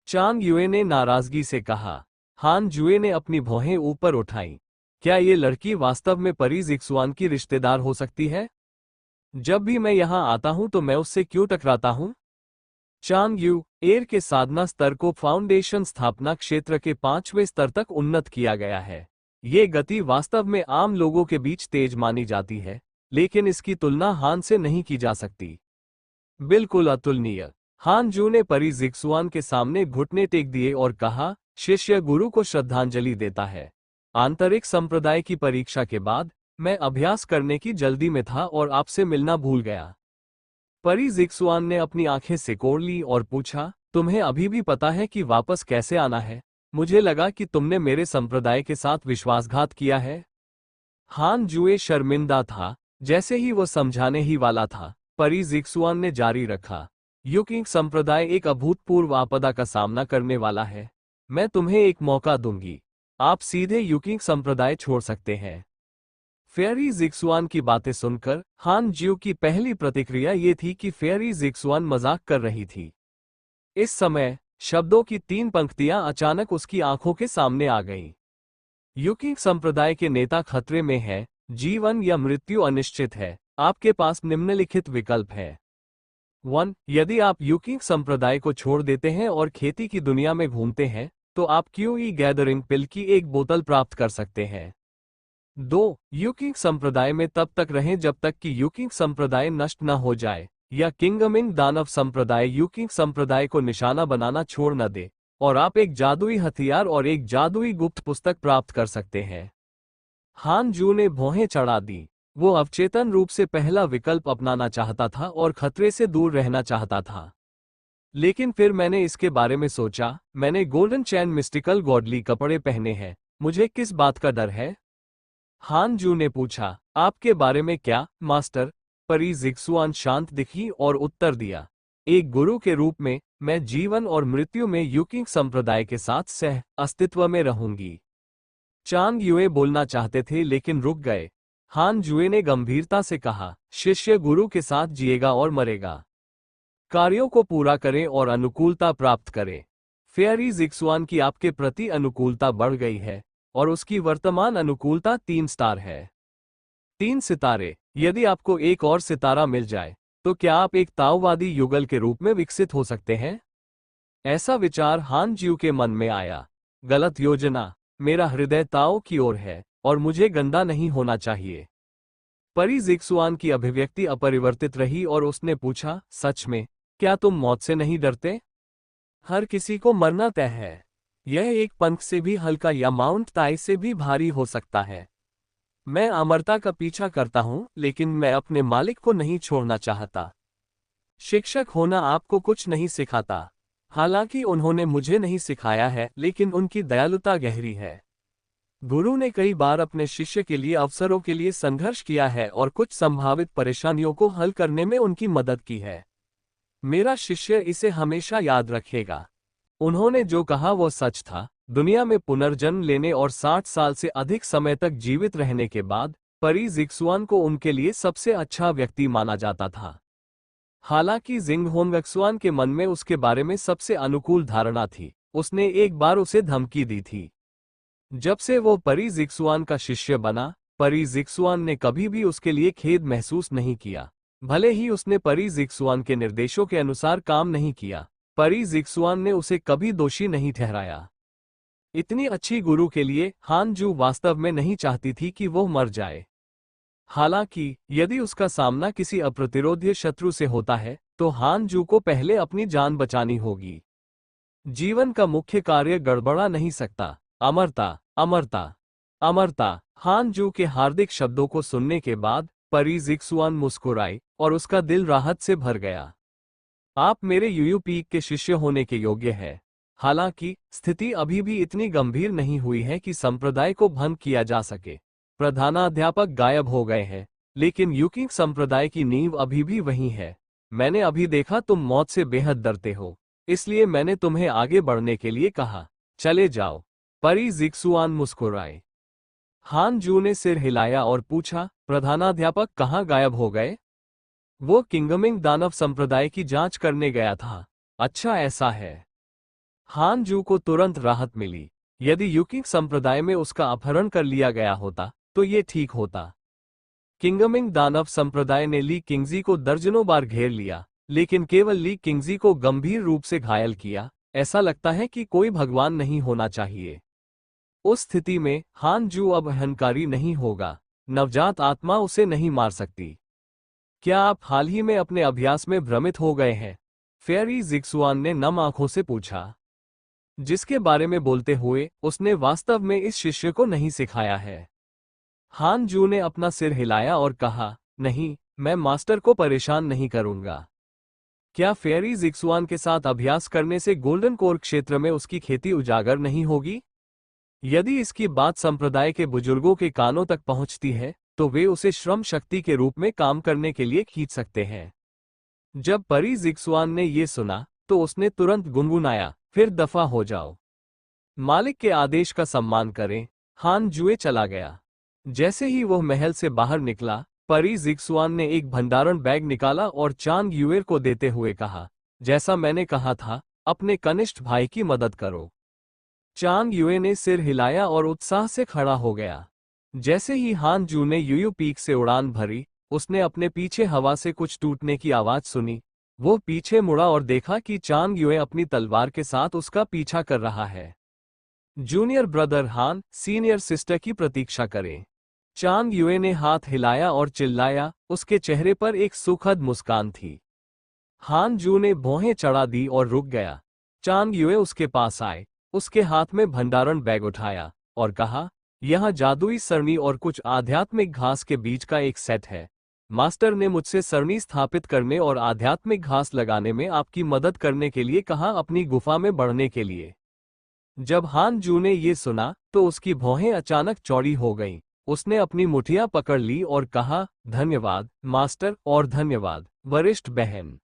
चांग युए ने नाराजगी से कहा। हान जुए ने अपनी भौहें ऊपर उठाई। क्या ये लड़की वास्तव में परी जिक्सुआन की रिश्तेदार हो सकती है? जब भी मैं यहां आता हूं तो मैं उससे क्यों टकराता हूं? चांग यू एयर के साधना स्तर को फाउंडेशन स्थापना क्षेत्र के 5वें स्तर तक उन्नत किया गया है। ये गति वास्तव में आम लोगों के बीच तेज मानी जाती है, लेकिन इसकी तुलना हान से नहीं की जा सकती। बिल्कुल अतुलनीय। हान जू ने परी जिक्सुआन के सामने घुटने टेक दिए और कहा, शिष्य गुरु को श्रद्धांजलि देता है। आंतरिक संप्रदाय की परीक्षा के बाद मैं अभ्यास करने की जल्दी में था और आपसे मिलना भूल गया। परी जिक्सुआन ने अपनी आंखें सिकोड़ ली और पूछा, तुम्हें अभी भी पता है कि वापस कैसे आना है? मुझे लगा कि तुमने मेरे संप्रदाय के साथ विश्वासघात किया है। हान जुए शर्मिंदा था। जैसे ही वो समझाने ही वाला था, परी जिक्सुआन ने जारी रखा, यूकिंग संप्रदाय एक अभूतपूर्व आपदा का सामना करने वाला है। मैं तुम्हें एक मौका दूंगी। आप सीधे यूकिंग संप्रदाय छोड़ सकते हैं। फेयरी जिक्सुआन की बातें सुनकर हान ज्यू की पहली प्रतिक्रिया ये थी कि फेयरी जिक्सुआन मजाक कर रही थी। इस समय शब्दों की 3 पंक्तियां अचानक उसकी आंखों के सामने आ गईं। यूकिंग संप्रदाय के नेता खतरे में हैं, जीवन या मृत्यु अनिश्चित है। आपके पास निम्नलिखित विकल्प है। 1. यदि आप यूकिंग संप्रदाय को छोड़ देते हैं और खेती की दुनिया में घूमते हैं, तो आप क्यूई गैदरिंग पिल की एक बोतल प्राप्त कर सकते हैं। 2. यूकिंग संप्रदाय में तब तक रहें जब तक कि यूकिंग संप्रदाय नष्ट न हो जाए, या किंगमिंग दानव संप्रदाय यूकिंग संप्रदाय को निशाना बनाना छोड़ न दे, और आप एक जादुई हथियार और एक जादुई गुप्त पुस्तक प्राप्त कर सकते हैं। हान जू ने भौहें चढ़ा दी। वो अवचेतन रूप से पहला विकल्प अपनाना चाहता था और खतरे से दूर रहना चाहता था। लेकिन फिर मैंने इसके बारे में सोचा। मैंने गोल्डन चैन मिस्टिकल गॉडली कपड़े पहने हैं, मुझे किस बात का डर है? हान जू ने पूछा, आपके बारे में क्या, मास्टर? परी जिक्सुआन शांत दिखी और उत्तर दिया, एक गुरु के रूप में मैं जीवन और मृत्यु में यूकिंग संप्रदाय के साथ सह अस्तित्व में रहूंगी। चांग युए बोलना चाहते थे लेकिन रुक गए। हान जुए ने गंभीरता से कहा, शिष्य गुरु के साथ जिएगा और मरेगा। कार्यों को पूरा करें और अनुकूलता प्राप्त करें। फेयरी जिक्सुआन की आपके प्रति अनुकूलता बढ़ गई है और उसकी वर्तमान अनुकूलता 3 स्टार है। 3 सितारे। यदि आपको एक और सितारा मिल जाए तो क्या आप एक ताओवादी युगल के रूप में विकसित हो सकते हैं? ऐसा विचार हान ज्यू के मन में आया। गलत योजना। मेरा हृदय ताओ की ओर है और मुझे गंदा नहीं होना चाहिए। परी जिक्सुआन की अभिव्यक्ति अपरिवर्तित रही और उसने पूछा, सच में, क्या तुम मौत से नहीं डरते? हर किसी को मरना तय है। यह एक पंख से भी हल्का या माउंट ताई से भी भारी हो सकता है। मैं अमरता का पीछा करता हूं, लेकिन मैं अपने मालिक को नहीं छोड़ना चाहता। शिक्षक होना आपको कुछ नहीं सिखाता। हालांकि उन्होंने मुझे नहीं सिखाया है, लेकिन उनकी दयालुता गहरी है। गुरु ने कई बार अपने शिष्य के लिए अवसरों के लिए संघर्ष किया है और कुछ संभावित परेशानियों को हल करने में उनकी मदद की है। मेरा शिष्य इसे हमेशा याद रखेगा। उन्होंने जो कहा वो सच था। दुनिया में पुनर्जन्म लेने और 60 साल से अधिक समय तक जीवित रहने के बाद परी जिक्सुआन को उनके लिए सबसे अच्छा व्यक्ति माना जाता था। हालांकि जिंग होंगक्सुआन के मन में उसके बारे में सबसे अनुकूल धारणा थी। उसने एक बार उसे धमकी दी थी। जब से वो परी जिक्सुआन का शिष्य बना, परी जिक्सुआन ने कभी भी उसके लिए खेद महसूस नहीं किया। भले ही उसने परी जिक्सुआन के निर्देशों के अनुसार काम नहीं किया, परी जिक्सुआन ने उसे कभी दोषी नहीं ठहराया। इतनी अच्छी गुरु के लिए हान जू वास्तव में नहीं चाहती थी कि वो मर जाए। हालांकि यदि उसका सामना किसी अप्रतिरोध्य शत्रु से होता है तो हान जू को पहले अपनी जान बचानी होगी। जीवन का मुख्य कार्य गड़बड़ा नहीं सकता। अमरता, अमरता, अमरता। हान जू के हार्दिक शब्दों को सुनने के बाद परी जिक्सुआन मुस्कुराई और उसका दिल राहत से भर गया। आप मेरे यूयू पीक के शिष्य होने के योग्य हैं। हालांकि स्थिति अभी भी इतनी गंभीर नहीं हुई है कि संप्रदाय को भंग किया जा सके। प्रधानाध्यापक गायब हो गए हैं, लेकिन यूकिंग संप्रदाय की नींव अभी भी वही है। मैंने अभी देखा तुम मौत से बेहद डरते हो, इसलिए मैंने तुम्हें आगे बढ़ने के लिए कहा। चले जाओ। परी जिक्सुआन मुस्कुराए। हान जू ने सिर हिलाया और पूछा, प्रधानाध्यापक कहाँ गायब हो गए? वो किंगमिंग दानव संप्रदाय की जांच करने गया था। अच्छा, ऐसा है। हान जू को तुरंत राहत मिली। यदि यूकिंग संप्रदाय में उसका अपहरण कर लिया गया होता तो ये ठीक होता। किंगमिंग दानव संप्रदाय ने ली किंगजी को दर्जनों बार घेर लिया, लेकिन केवल ली किंगजी को गंभीर रूप से घायल किया। ऐसा लगता है कि कोई भगवान नहीं होना चाहिए। उस स्थिति में हान जू अब अहंकारी नहीं होगा। नवजात आत्मा उसे नहीं मार सकती। क्या आप हाल ही में अपने अभ्यास में भ्रमित हो गए हैं? फेयरी जिक्सुआन ने नम आंखों से पूछा, जिसके बारे में बोलते हुए उसने वास्तव में इस शिष्य को नहीं सिखाया है। हान जू ने अपना सिर हिलाया और कहा, नहीं, मैं मास्टर को परेशान नहीं करूंगा। क्या फेयरी जिक्सुआन के साथ अभ्यास करने से गोल्डन कोर क्षेत्र में उसकी खेती उजागर नहीं होगी? यदि इसकी बात संप्रदाय के बुजुर्गों के कानों तक पहुंचती है तो वे उसे श्रम शक्ति के रूप में काम करने के लिए खींच सकते हैं। जब परी जिक्सुआन ने ये सुना तो उसने तुरंत गुनगुनाया, फिर दफा हो जाओ। मालिक के आदेश का सम्मान करें। हान जुए चला गया। जैसे ही वह महल से बाहर निकला, परी जिक्सुआन ने एक भंडारण बैग निकाला और चांग युएर को देते हुए कहा, जैसा मैंने कहा था, अपने कनिष्ठ भाई की मदद करो। चांग युए ने सिर हिलाया और उत्साह से खड़ा हो गया। जैसे ही हान जू ने यूयू पीक से उड़ान भरी, उसने अपने पीछे हवा से कुछ टूटने की आवाज सुनी। वो पीछे मुड़ा और देखा कि चांग युए अपनी तलवार के साथ उसका पीछा कर रहा है। जूनियर ब्रदर हान, सीनियर सिस्टर की प्रतीक्षा करें। चांग युए ने हाथ हिलाया और चिल्लाया। उसके चेहरे पर एक सुखद मुस्कान थी। हान जू ने भौहें चढ़ा दी और रुक गया। चांग युए उसके पास आए, उसके हाथ में भंडारण बैग उठाया और कहा, यह जादुई सरणी और कुछ आध्यात्मिक घास के बीच का एक सेट है। मास्टर ने मुझसे सरणी स्थापित करने और आध्यात्मिक घास लगाने में आपकी मदद करने के लिए कहा, अपनी गुफा में बढ़ने के लिए। जब हान जू ने ये सुना तो उसकी भौहें अचानक चौड़ी हो गईं। उसने अपनी मुठिया पकड़ ली और कहा, धन्यवाद मास्टर और धन्यवाद वरिष्ठ बहन।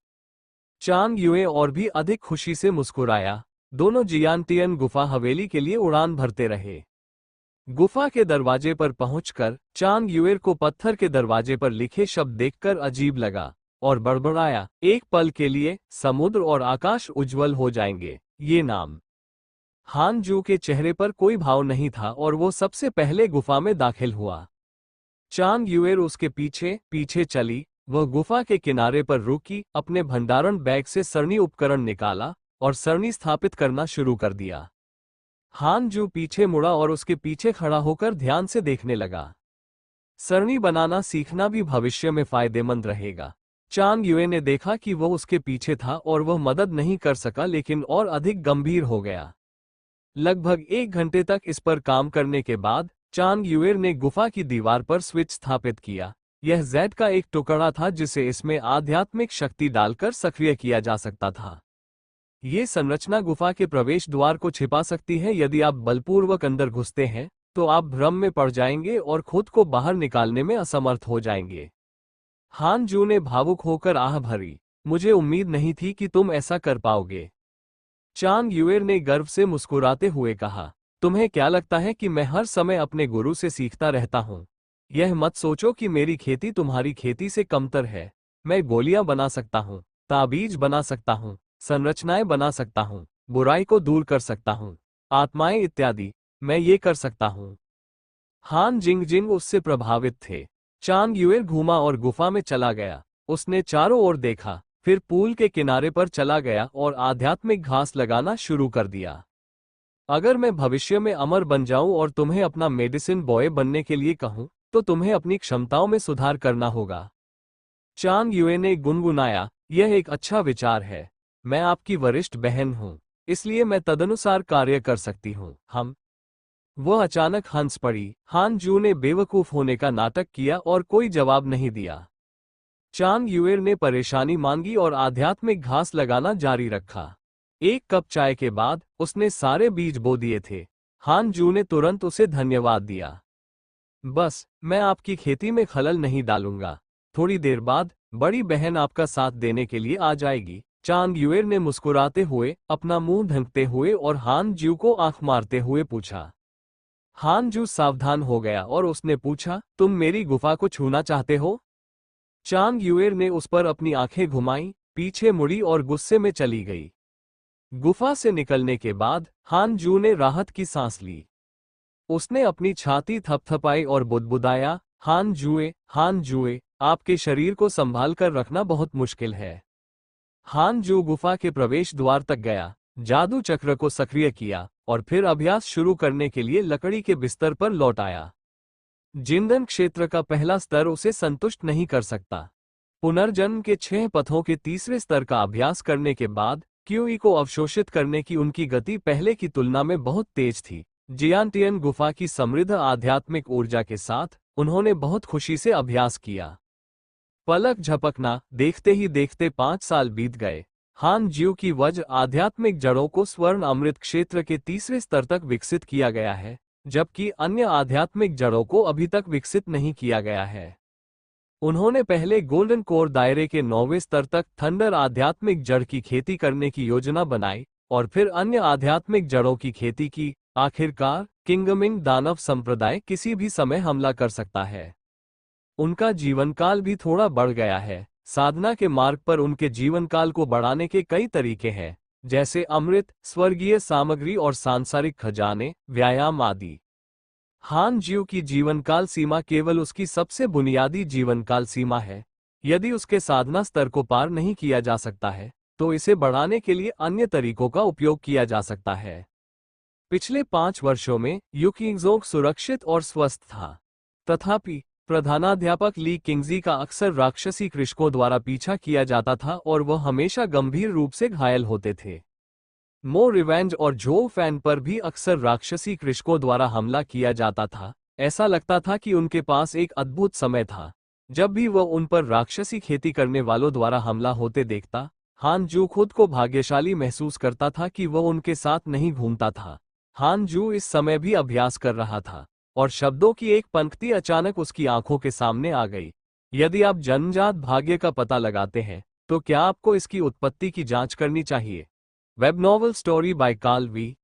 चांग युए और भी अधिक खुशी से मुस्कुराया। दोनों जियांटियन गुफा हवेली के लिए उड़ान भरते रहे। गुफा के दरवाजे पर पहुंचकर चांग युएर को पत्थर के दरवाजे पर लिखे शब्द देखकर अजीब लगा और बड़बड़ाया, एक पल के लिए समुद्र और आकाश उज्जवल हो जाएंगे। ये नाम। हान जू के चेहरे पर कोई भाव नहीं था और वो सबसे पहले गुफा में दाखिल हुआ। चांग युएर उसके पीछे पीछे चली। वह गुफा के किनारे पर रुकी, अपने भंडारण बैग से सरणी उपकरण निकाला और सरणी स्थापित करना शुरू कर दिया। हान जू पीछे मुड़ा और उसके पीछे खड़ा होकर ध्यान से देखने लगा। सरणी बनाना सीखना भी भविष्य में फायदेमंद रहेगा। चांग युए ने देखा कि वह उसके पीछे था और वह मदद नहीं कर सका, लेकिन और अधिक गंभीर हो गया। लगभग 1 घंटे तक इस पर काम करने के बाद चांग युएर ने गुफा की दीवार पर स्विच स्थापित किया। यह जेड का एक टुकड़ा था जिसे इसमें आध्यात्मिक शक्ति डालकर सक्रिय किया जा सकता था। ये संरचना गुफा के प्रवेश द्वार को छिपा सकती है। यदि आप बलपूर्वक अंदर घुसते हैं तो आप भ्रम में पड़ जाएंगे और खुद को बाहर निकालने में असमर्थ हो जाएंगे। हान जू ने भावुक होकर आह भरी, मुझे उम्मीद नहीं थी कि तुम ऐसा कर पाओगे। चांग युएर ने गर्व से मुस्कुराते हुए कहा, तुम्हें क्या लगता है कि मैं हर समय अपने गुरु से सीखता रहता हूँ? यह मत सोचो कि मेरी खेती तुम्हारी खेती से कमतर है। मैं गोलियां बना सकता हूँ, ताबीज बना सकता हूँ, संरचनाएं बना सकता हूँ, बुराई को दूर कर सकता हूँ, आत्माएं इत्यादि। मैं ये कर सकता हूँ। हान जिंगजिंग उससे प्रभावित थे। चांग युएर घूमा और गुफा में चला गया। उसने चारों ओर देखा, फिर पूल के किनारे पर चला गया और आध्यात्मिक घास लगाना शुरू कर दिया। अगर मैं भविष्य में अमर बन जाऊं और तुम्हें अपना मेडिसिन बॉय बनने के लिए कहूं, तो तुम्हें अपनी क्षमताओं में सुधार करना होगा। चांग युए ने गुनगुनाया, यह एक अच्छा विचार है। मैं आपकी वरिष्ठ बहन हूं, इसलिए मैं तदनुसार कार्य कर सकती हूं। हम। वह अचानक हंस पड़ी। हान जू ने बेवकूफ होने का नाटक किया और कोई जवाब नहीं दिया। चांग युएर ने परेशानी मांगी और आध्यात्मिक घास लगाना जारी रखा। 1 कप चाय के बाद उसने सारे बीज बो दिए थे। हान जू ने तुरंत उसे धन्यवाद दिया। बस, मैं आपकी खेती में खलल नहीं डालूंगा। थोड़ी देर बाद बड़ी बहन आपका साथ देने के लिए आ जाएगी। चांग युएर ने मुस्कुराते हुए अपना मुंह ढंकते हुए और हान जू को आंख मारते हुए पूछा। हान जू सावधान हो गया और उसने पूछा, तुम मेरी गुफा को छूना चाहते हो? चांग युएर ने उस पर अपनी आंखें घुमाई, पीछे मुड़ी और गुस्से में चली गई। गुफा से निकलने के बाद हान जू ने राहत की सांस ली। उसने अपनी छाती थपथपाई और बुदबुदाया, हान जुए, आपके शरीर को संभाल कर रखना बहुत मुश्किल है। हान जू गुफा के प्रवेश द्वार तक गया, जादू चक्र को सक्रिय किया और फिर अभ्यास शुरू करने के लिए लकड़ी के बिस्तर पर लौट आया। जिंदन क्षेत्र का पहला स्तर उसे संतुष्ट नहीं कर सकता। पुनर्जन्म के 6 पथों के तीसरे स्तर का अभ्यास करने के बाद क्यूई को अवशोषित करने की उनकी गति पहले की तुलना में बहुत तेज थी। जियांटियन गुफा की समृद्ध आध्यात्मिक ऊर्जा के साथ उन्होंने बहुत खुशी से अभ्यास किया। पलक झपकना, देखते ही देखते 5 साल बीत गए। हान ज्यू की वज्र आध्यात्मिक जड़ों को स्वर्ण अमृत क्षेत्र के तीसरे स्तर तक विकसित किया गया है, जबकि अन्य आध्यात्मिक जड़ों को अभी तक विकसित नहीं किया गया है। उन्होंने पहले गोल्डन कोर दायरे के 9वें स्तर तक थंडर आध्यात्मिक जड़ की खेती करने की योजना बनाई और फिर अन्य आध्यात्मिक जड़ों की खेती की। आखिरकार किंगमिंग दानव संप्रदाय किसी भी समय हमला कर सकता है। उनका जीवनकाल भी थोड़ा बढ़ गया है। साधना के मार्ग पर उनके जीवनकाल को बढ़ाने के कई तरीके हैं, जैसे अमृत, स्वर्गीय सामग्री और सांसारिक खजाने, व्यायाम आदि। हान ज्यू की जीवनकाल सीमा केवल उसकी सबसे बुनियादी जीवनकाल सीमा है। यदि उसके साधना स्तर को पार नहीं किया जा सकता है, तो इसे बढ़ाने के लिए अन्य तरीकों का उपयोग किया जा सकता है। पिछले 5 वर्षों में यू किंगजोंग सुरक्षित और स्वस्थ था। तथापि प्रधानाध्यापक ली किंगजी का अक्सर राक्षसी कृषकों द्वारा पीछा किया जाता था और वह हमेशा गंभीर रूप से घायल होते थे। मो रिवेंज और जो फैन पर भी अक्सर राक्षसी कृषकों द्वारा हमला किया जाता था। ऐसा लगता था कि उनके पास एक अद्भुत समय था। जब भी वह उन पर राक्षसी खेती करने वालों द्वारा हमला होते देखता, हान जू खुद को भाग्यशाली महसूस करता था कि वह उनके साथ नहीं घूमता था। हान जू इस समय भी अभ्यास कर रहा था और शब्दों की एक पंक्ति अचानक उसकी आंखों के सामने आ गई। यदि आप जन्मजात भाग्य का पता लगाते हैं, तो क्या आपको इसकी उत्पत्ति की जांच करनी चाहिए? Web novel story by Carl we.